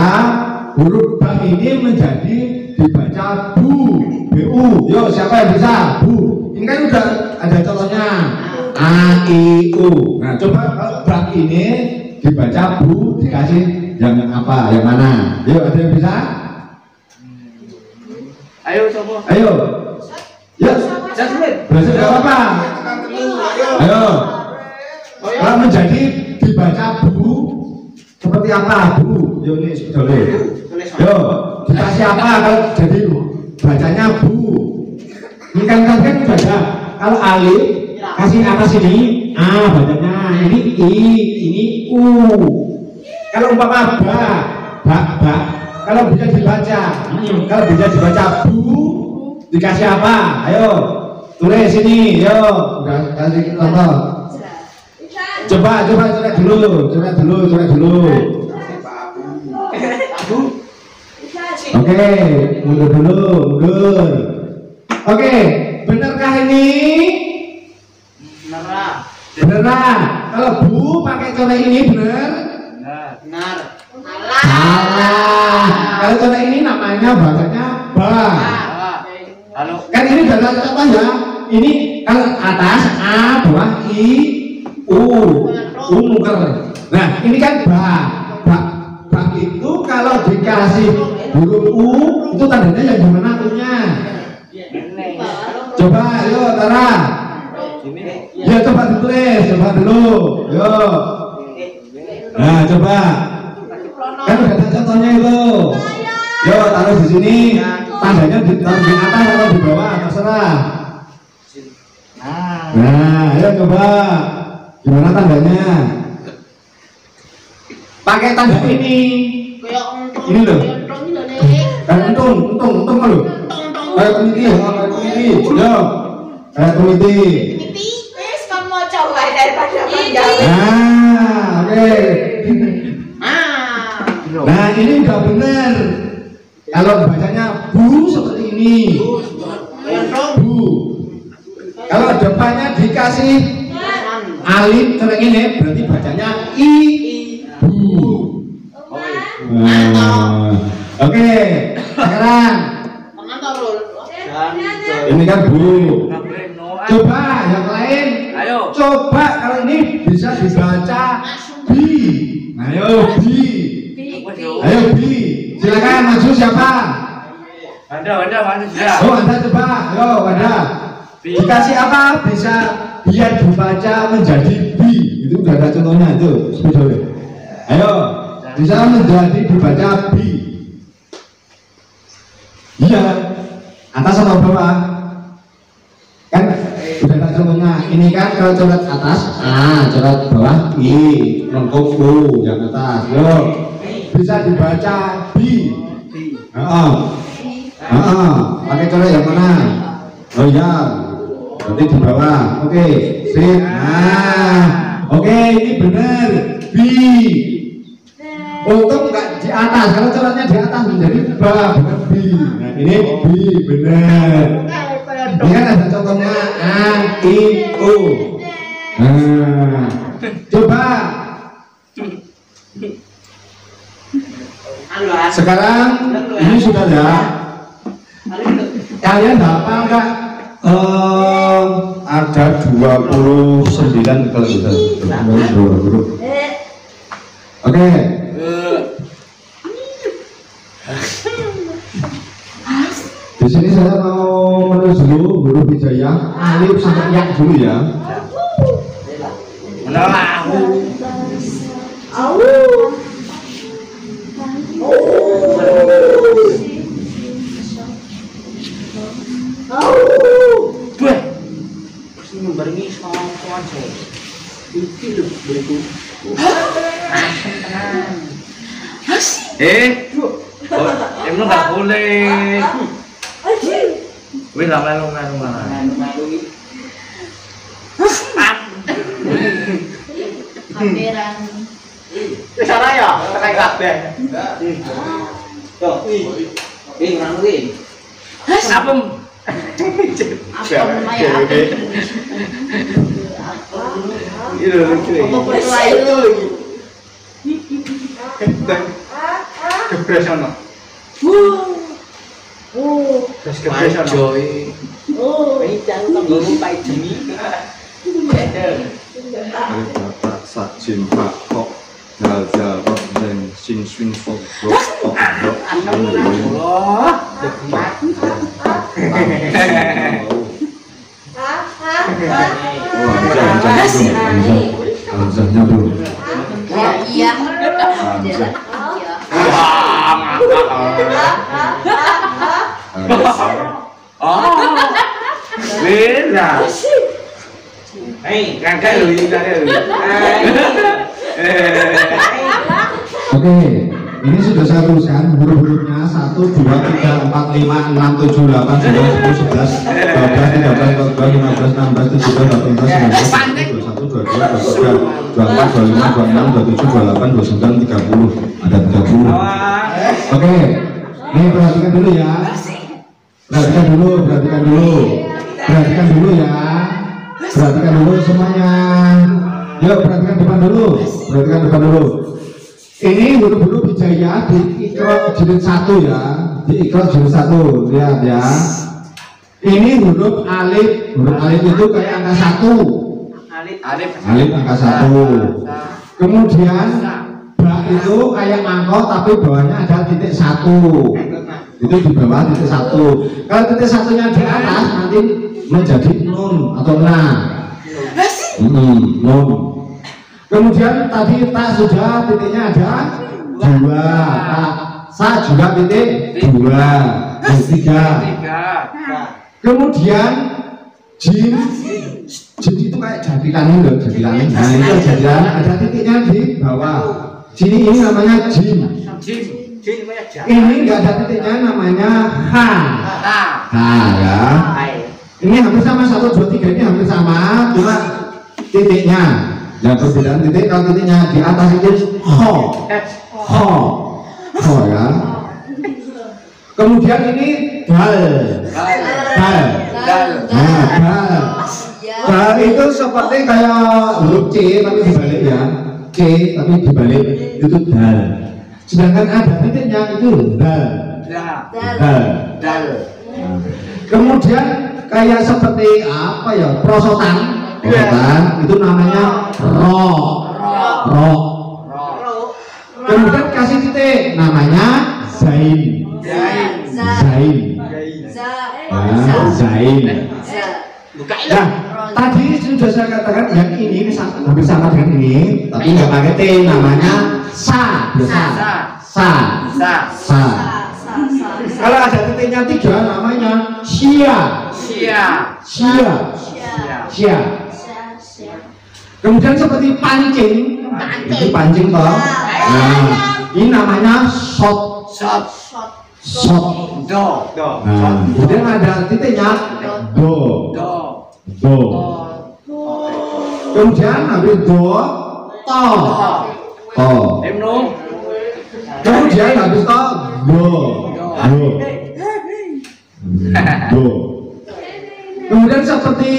huruf ba ini menjadi dibaca bu. Bu. Yo, siapa yang bisa? Bu. Ini kan udah ada contohnya. A I U. Nah, coba kalau ba ini dibaca bu dikasih yang apa? Yang mana? Yuk, ada yang bisa? Ayo coba. Ayo. Ya, berhasil gak apa-apa. Ayo. Kalau menjadi dibaca bu seperti apa bu? Yo ini sudah. Yo, dikasih apa kalau jadi bacanya bu? Ini kan baca. Kalau alif kasih atas ini a bacanya, ini i, ini u. Kalau umpama ba. Kalau bisa dibaca, kalau bisa dibaca bu, dikasih apa? Ayo, tulis sini, yo, udah kasih contoh. Coba coret dulu. Oke, mundur. Oke, benarkah ini? Benar. Kalau bu pakai coret ini benar? Benar. Salah. Kalau coret ini namanya bacanya ba. Halo. Kan ini data contoh ya. Ini kalau atas a, bawah i, u muker. Nah, ini kan ba. Ba itu kalau dikasih huruf u itu tandanya yang gimana u-nya? Coba, yuk Tara. Ya coba ditulis, coba dulu. Yuk. Nah, coba. Kan udah ada contohnya itu. Yuk, taruh di sini. Tandanya ditaruh di atas atau di bawah, terserah. Nah, ayo coba. Gimana tandanya? Pakai tanda ini. Ini loh. Kayak untung loh. Kayak komiti. Yo. Kayak komiti. Nah, oke. Nah, ini udah bener. Kalau bacanya bu seperti ini. Bu. Kalau depannya dikasih alif kayak ini berarti bacanya i. Oke, sekarang ini kan bu. Coba yang lain. Ayo. Coba kalau ini bisa dibaca bi. Ayo bi. Ayo bi. Silakan maju siapa? Anda maju sudah. Oh Anda coba. Ayo Anda. Dikasih apa bisa biar dibaca menjadi bi. Itu udah ada contohnya itu. Ayo. Bisa menjadi dibaca bi. Iya. Atas atau bawah? Kan udah ada contohnya. Ini kan kalau coret atas A, coret bawah I, lengkap U yang atas. Yo, bisa dibaca B. Pakai coret yang mana? Oh ya, berarti di bawah. Oke, sip. Nah, oke ini benar B. Untung enggak di atas, kalau coretnya di atas menjadi ba, bukan B. Nah ini B benar. Ini kan ada contohnya A, I, U. Nah, coba. Sekarang ini sudah ya. Kalian hafal enggak? Ada 29 kalau tidak. Oke. Di sini saya mau menulis dulu huruf hijaiyah alif sampai ya dulu ya. Em nó nggak boleh. Wih, lama. Kamera. Sana ya, kayak kabeh. Tuh. Nang kuwi. Apem. Apa namanya? Itu lucu. Depresiono. Depresiono. Ini jangan lupa ini. Bapak Sajin Pak Kok Dal Rock dan Sin Swin Fok Rock Iya. Beda. Hei, kakak lu ini tadi. Oke, ini sudah saya tuliskan huruf-hurufnya 1, 2, 3, 4, 5, 6, 7, 8, 9, 10, 11, 12, 13, 14, 15, 16, 17, 18, 19, 20, 21, 22, 23, 24, 25, 26, 27, 28, 29, 30. Ada 30. Oke, ini perhatikan dulu ya. Perhatikan dulu ya. Perhatikan dulu semuanya. Yuk perhatikan depan dulu. Ini huruf-huruf hijaiyah di Iqra jilid 1 ya. Di Iqra jilid 1, lihat ya. Ini huruf alif. Huruf alif itu kayak angka 1. Alif angka 1. Kemudian ba itu kayak mangkok tapi bawahnya ada titik 1. Itu di bawah titik 1. Kalau titik 1-nya di atas nanti menjadi nun atau na. Nun. Kemudian tadi tak sudah titiknya ada 2, sa juga titik 2, 3. Kemudian jim itu kayak jadilan loh, jadilan. Nah itu jadilan ada titiknya di bawah. Sini ini namanya jim. Ini enggak ada titiknya, namanya ha. Ya. Ini hampir sama 1, 2, 3 ini hampir sama, cuma titiknya. Yang perbedaan titik, kalau titiknya di atas itu ho ya. Kemudian ini dal. Dal itu seperti kayak huruf C tapi dibalik ya. C tapi dibalik itu dal. C Sedangkan ada titiknya itu dal. Dal. Kemudian kayak seperti apa ya, prosotan itu namanya ro. Kemudian kasih titik namanya zain. Nah, tadi sudah saya katakan yang ini hampir sama dengan ini, tapi nggak pakai T, namanya sa. Kalau ada titiknya 3 namanya sia. Kemudian seperti pancing, itu pancing toh. Nah, ini namanya shot. Nah, kemudian ada titiknya do. Kemudian habis do to. Kemudian habis to do. Kemudian seperti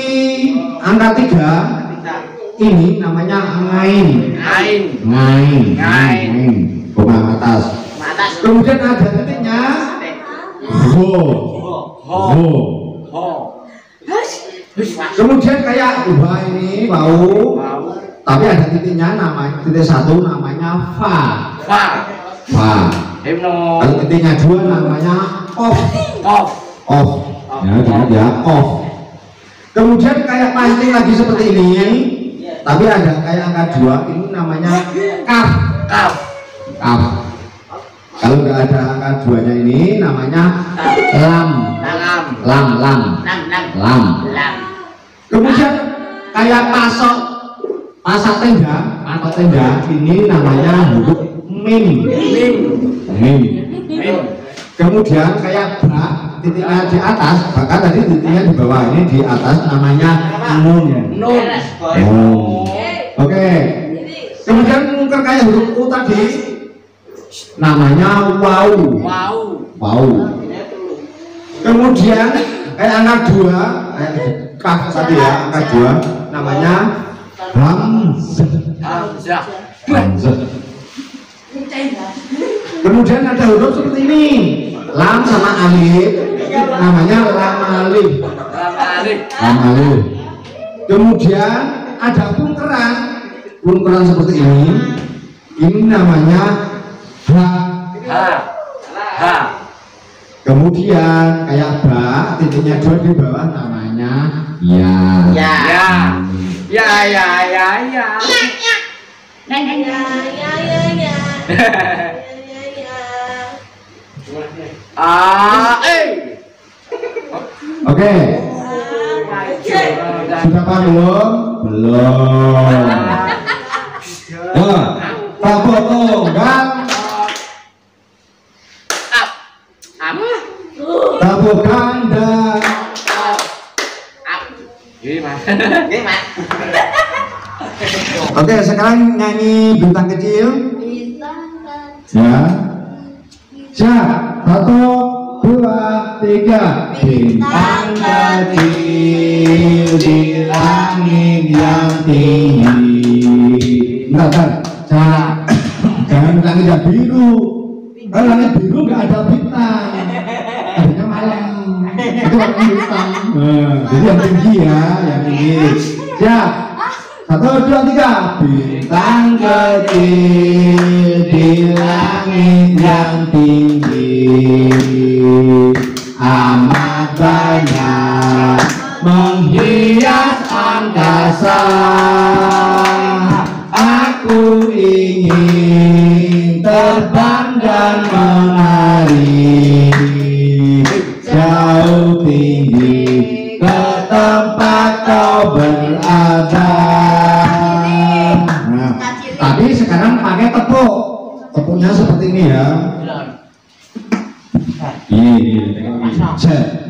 angka 3 ini namanya ngain. Bunga atas. Kemudian ada titiknya ho. Kemudian kayak ini bau, tapi ada titiknya namanya titik 1 namanya fa. Kalau titiknya 2 namanya off. Ya, off. Kemudian kayak pancing lagi seperti ini, tapi ada kayak angka 2 ini namanya kaf. Kalau nggak ada angka 2-nya ini namanya lam. Kemudian kayak pasak tenda ini namanya huruf mim. Kemudian kayak ba, titiknya di atas, bahkan tadi titiknya di bawah, ini di atas namanya nun. Oke. Kemudian mungkin kayak huruf U tadi namanya wow. Kemudian kayak angka 2, kayak kaf tadi ya, angka 2 namanya hamzah. Kemudian ada huruf seperti ini, lam sama alif, namanya lam alif. Kemudian ada bunkeran seperti ini namanya ha. Kemudian kayak ba, titiknya 2 di bawah namanya ya. Oke. Sudah paham belum? Tepuk tangan. Tepuk ganda. Oke, sekarang nyanyi bintang kecil. Ya. Siap. 1, 2, 3. Bintang kecil di langit yang tinggi. Bentar. Jangan langit yang biru. Kalau langit biru nggak ada bintang. Adanya malam. Itu warna hitam. Jadi yang tinggi ya, yang tinggi. Siap. 1, 2, 3. Bintang kecil di langit yang tinggi, amat banyak menghias angkasa. Aku ingin terbang dan menari jauh tinggi ke tempat kau berada. Nah, tapi sekarang pakai tepuknya seperti ini ya. Ini.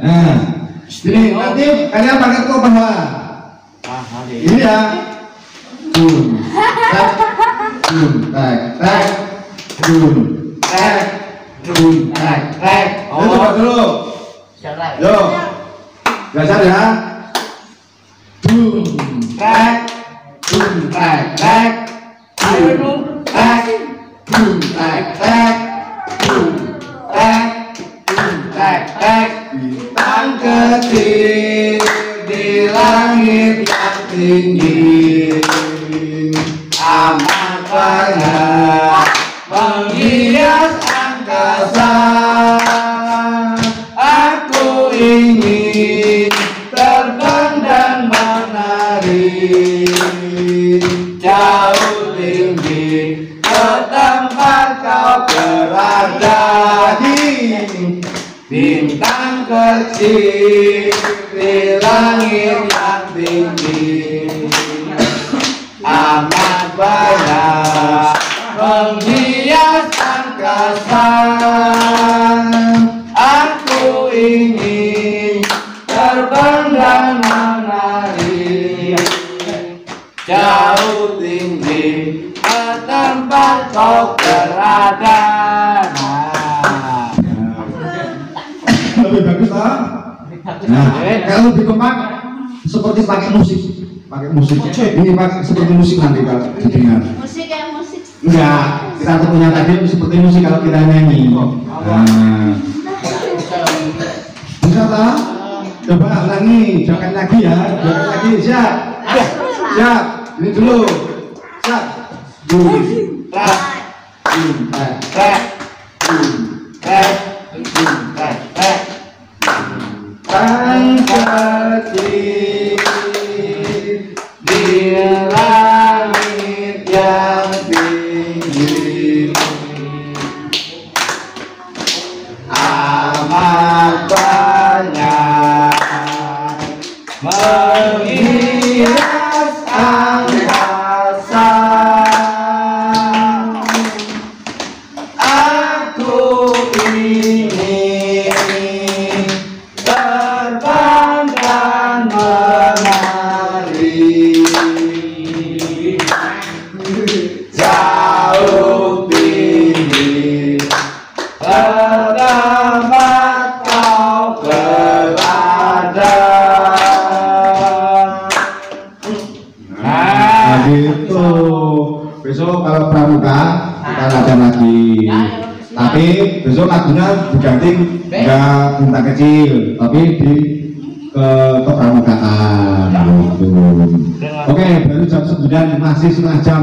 Nah, ini nanti kalian pakai tepuk bawah. Ini ya. Dun, tek. Coba dulu. Yo, belajar ya. Dun, tek. Dun, tek. tinggi amat banyak menghias angkasa. Aku ingin terbang dan menari jauh tinggi ke tempat kau berada. Bintang kecil di langit yang tinggi amat banyak menghias angkasa. Aku ingin terbang dan menari jauh tinggi ke tempat kau berada. Lebih bagus lah. Nah, kalau lebih kompak seperti pakai musik. Ini pak seperti musik nanti kalau didengar. Musik ya musik. Enggak, kita punya tadi seperti musik kalau kita nyanyi. Nah, bisa tak? Coba ulangi, jangan lagi ya, jangan lagi. Siap, siap. Ini dulu. Siap. Kecil di langit yang tinggi amat banyak menghias angkasa. Aku ingin terbang dan menari jauh tinggi ke tempat kau berada. Nah gitu. Besok kalau pramuka kita latihan lagi. Tapi besok lagunya diganti enggak bintang kecil, tapi di kepramukaan gitu. Oke, baru jam 9 masih setengah jam.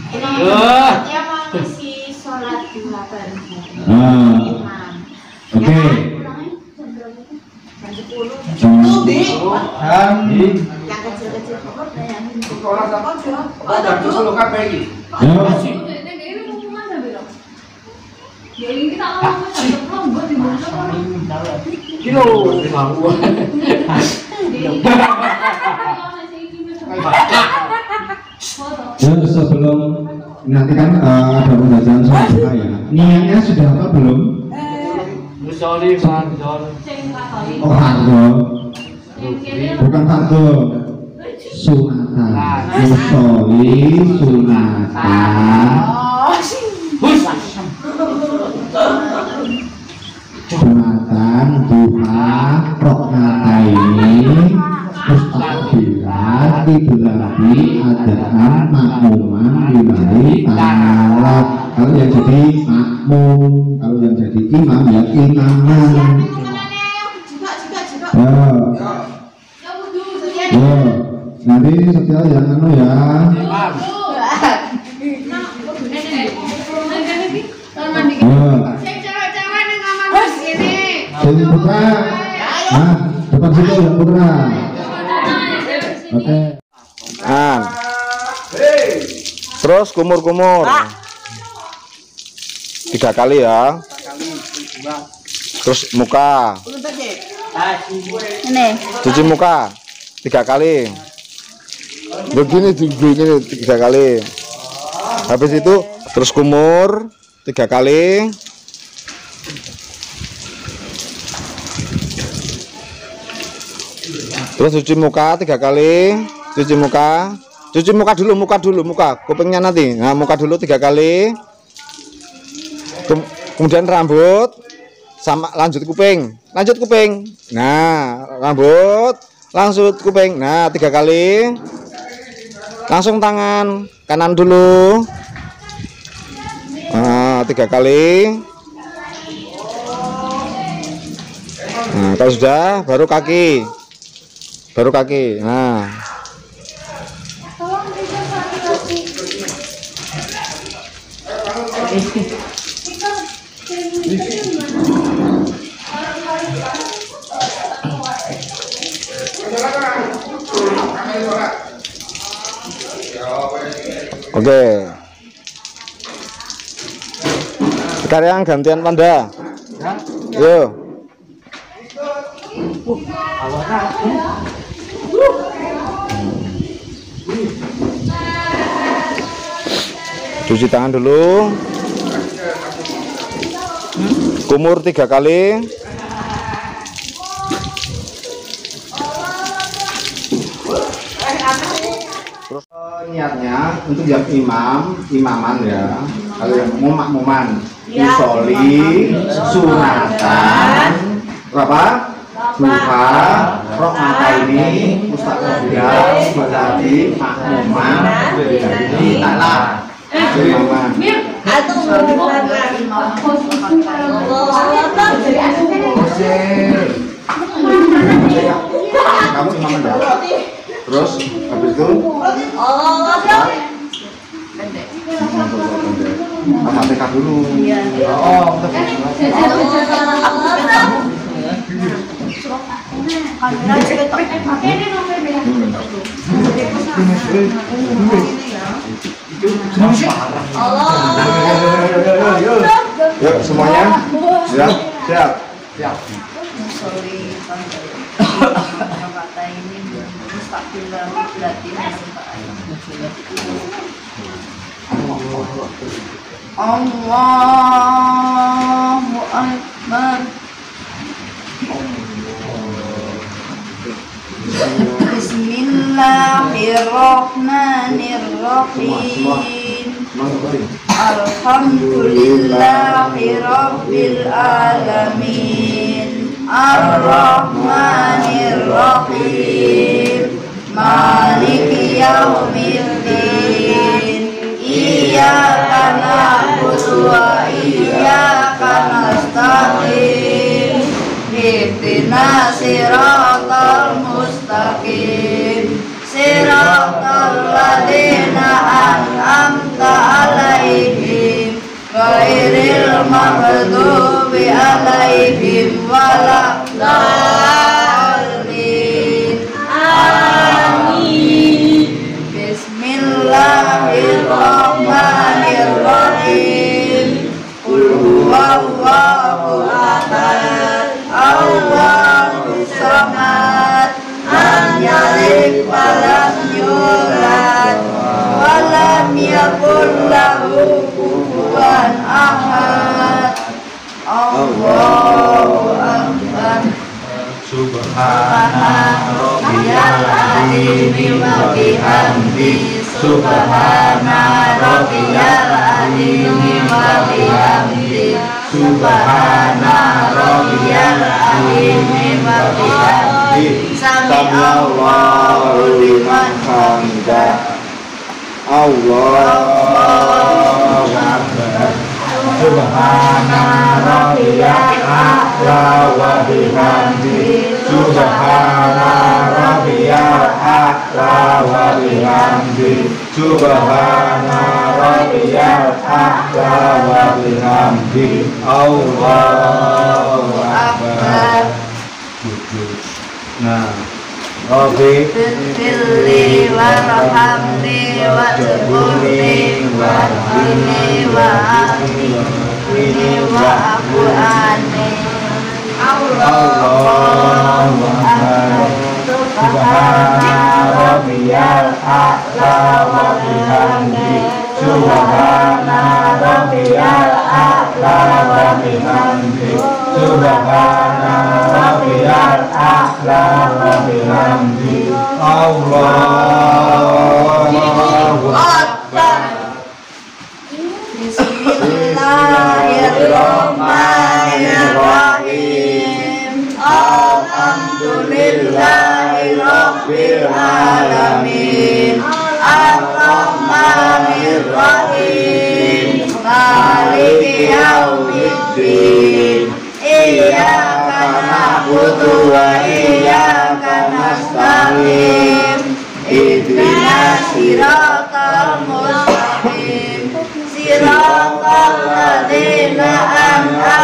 Dia mau ngisi sholat duha bareng. Oke. Jam 10. Jam Yang kecil-kecil pokoknya yang sebelum nanti kan ada pembacaan sholat duha ya. Niatnya sudah apa belum? Oh fardu, bukan fardu, sunatan, musoli sunatan, sunatan duha rokataini mustaqbilan kiblahi adaan makmuman dimari ta'ala. Kalau yang jadi makmum, kalau yang jadi imam ya imaman. Nanti setia yang anu ya. Sini putra. Nah, depan situ yang putra. Oke. Terus kumur-kumur 3 kali ya. Terus muka. Cuci muka 3 kali. Begini 3 kali. Habis itu terus kumur 3 kali. Terus cuci muka 3 kali. Cuci muka dulu, muka kupingnya nanti. Nah, muka dulu 3 kali. Kemudian rambut sama lanjut kuping. Nah, rambut langsung kuping. Nah, 3 kali. Langsung tangan kanan dulu. Nah, 3 kali. Nah, kalau sudah baru kaki. Nah, Oke. Sekarang gantian Panda. Yo. Cuci tangan dulu. Kumur 3 kali. Terus niatnya untuk yang imaman ya. Kalau yang makmuman, musoli, sunatan, apa? Duha, rokmata ini, mustaqbillah, berarti makmuman, ini taklah. Imaman. Kamu imaman ya? Terus habis itu FATIHah dulu. Yuk semuanya siap. Kata ini mustaqbillah berarti Allahu Akbar. Bismillahirrahmanirrahim. Alhamdulillahi Rabbil Alamin. Ar-Rahmanir-Rahim. Maliki yaumiddin. Iyyaka na'budu wa iyyaka nasta'in. Ihdinas siratal mustaqim. Siratal ladzina an'amta 'alaihim ghairil maghdubi 'alaihim waladdallin. Amin. Bismillahirrahmanirrahim. Qul huwallahu ahad. Allahus samad. Lam yalid wa lam yulad wa lam yakul lahu kufuwan ahad. Allahu akbar. Subhana rabbiyal azim wa bihamdi. Subhana rabbiyal azim wa bihamdi. Subhana rabbiyal azim wa bihamdi. Sami'allahu liman hamidah. Allahu akbar. Subhana rabbiyal a'la wa bihamdi. Subhana rabbiyal a'la wa bihamdi. Subhana rabbiyal a'la wa bihamdi. Allahu akbar. Nah, Rabbi firli warhamni wajburni warhamni wa'afini wa'afu'ani. Allahu akbar. Subhana rabbiyal a'la wa bihamdi. Subhana rabbiyal a'la wa bihamdi. Subhana rabbiyal a'la wa bihamdi. Allahu akbar. Bismillahirrahmanirrahim. Alhamdulillahi Rabbil Alamin. Ar-Rahmanir-Rahim. Maliki yaumiddin. Iyyaka na'budu wa iyyaka nasta'in. Ihdinas siratal mustaqim. Siratal ladzina an'amta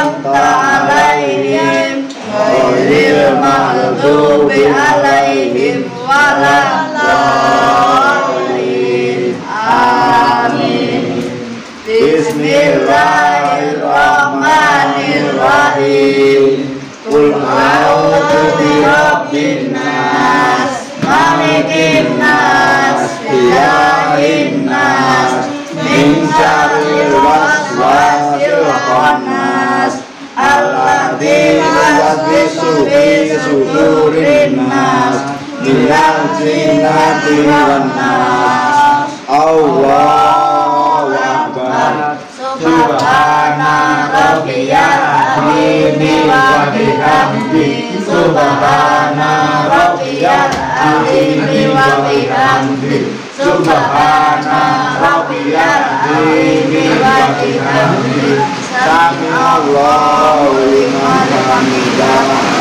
sufi sudurin nas minal jinnati wan nas. Allahu akbar. Subhana rabbiyal azimi wa bihamdi. Subhana rabbiyal azimi wa bihamdi. Subhana rabbiyal azimi wa bihamdi. Sami Allahu liman hamidah.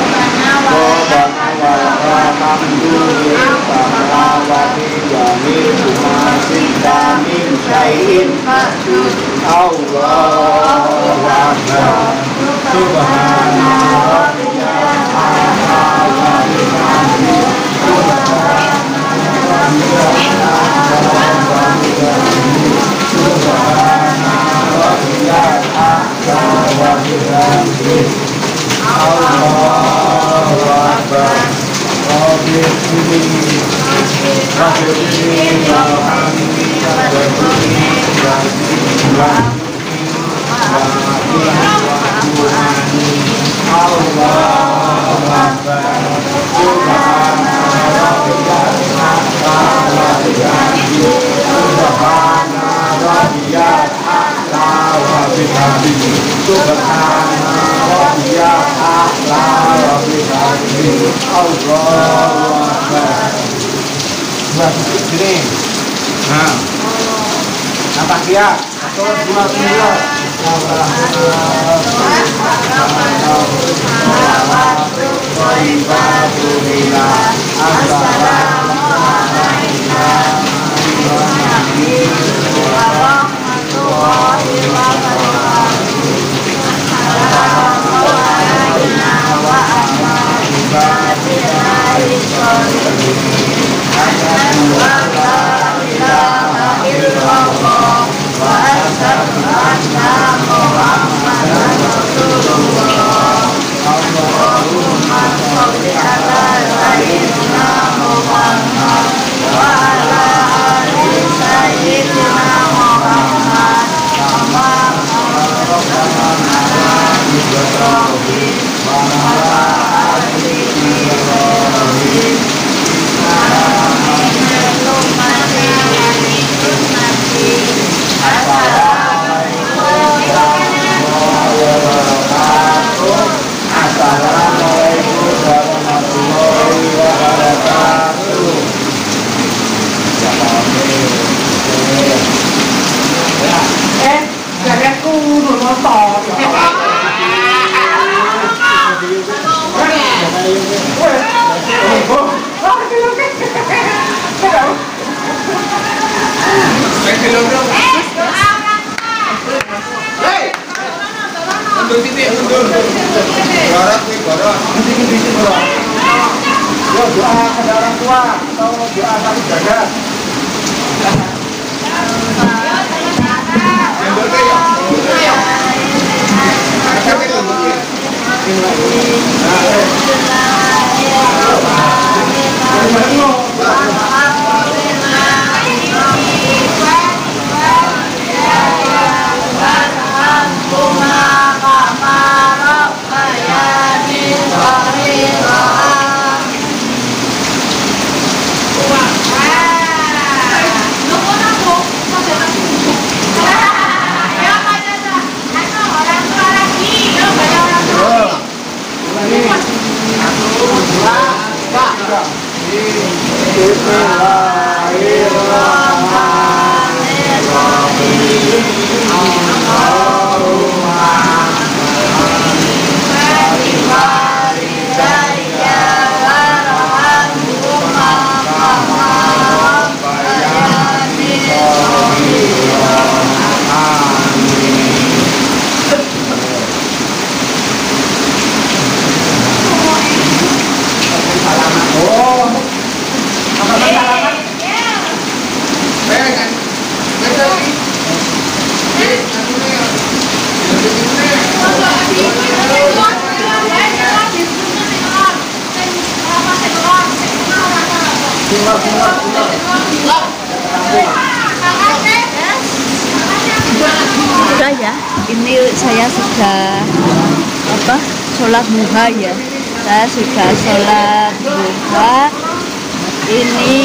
Rabbana wa hamdulillah samawati wa min masika min syai'in fa'dud. Allahu akbar. Subhana rabbiyal a'la wa bihamdi. Subhana rabbiyal a'la wa bihamdi. Subhana rabbiyal a'la wa bihamdi. Allahu akbar. Rabbil alamin. Rabbil alamin. Allahu akbar. Subhana rabbiyal a'la wa bihamdi. Subhana rabbiyal a'la wa bihamdi. Subhana rabbiyal a'la wa bihamdi. Allahu akbar. Sini. Nah. Apa dia? 1, 2, Sudah ya, ini saya sudah sholat duha ya. Saya sudah sholat duha. Ini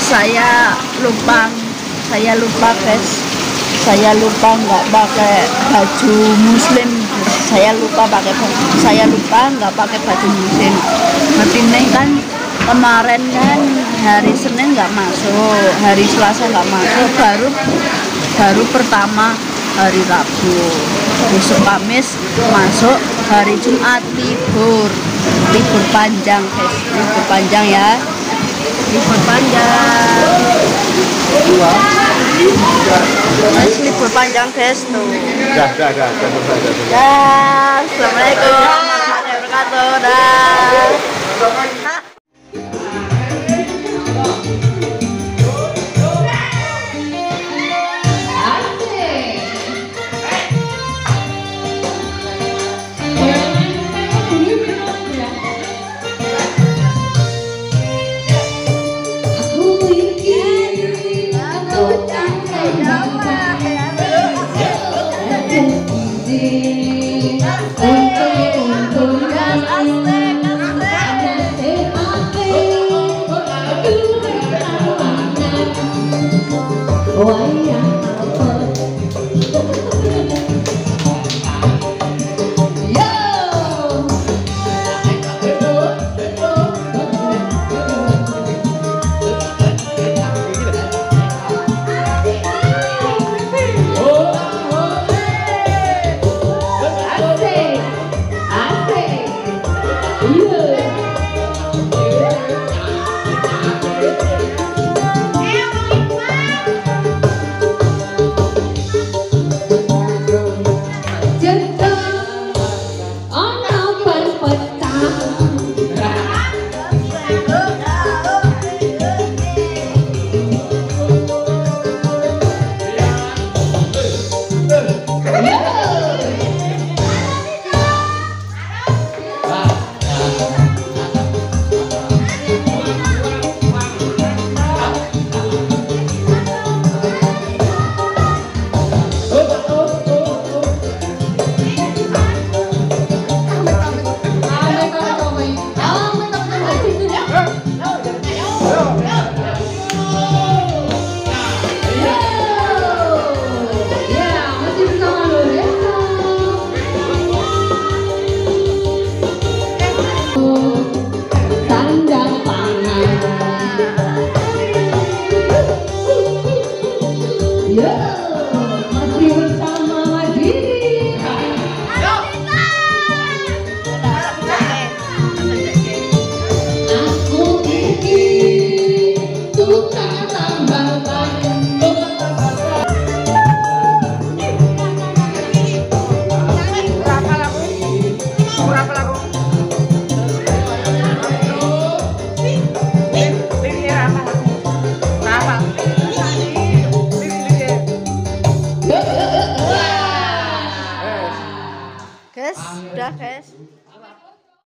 saya lupa guys. Saya lupa nggak pakai baju muslim. Saya lupa nggak pakai baju muslim. Artinya kan kemarin kan hari Senin nggak masuk, hari Selasa nggak masuk, baru pertama hari Rabu, besok Kamis masuk, hari Jumat libur panjang guys, libur panjang ya, libur panjang guys, libur panjang guys tuh. Ya, assalamualaikum warahmatullahi wabarakatuh. Dah. Guys, udah guys.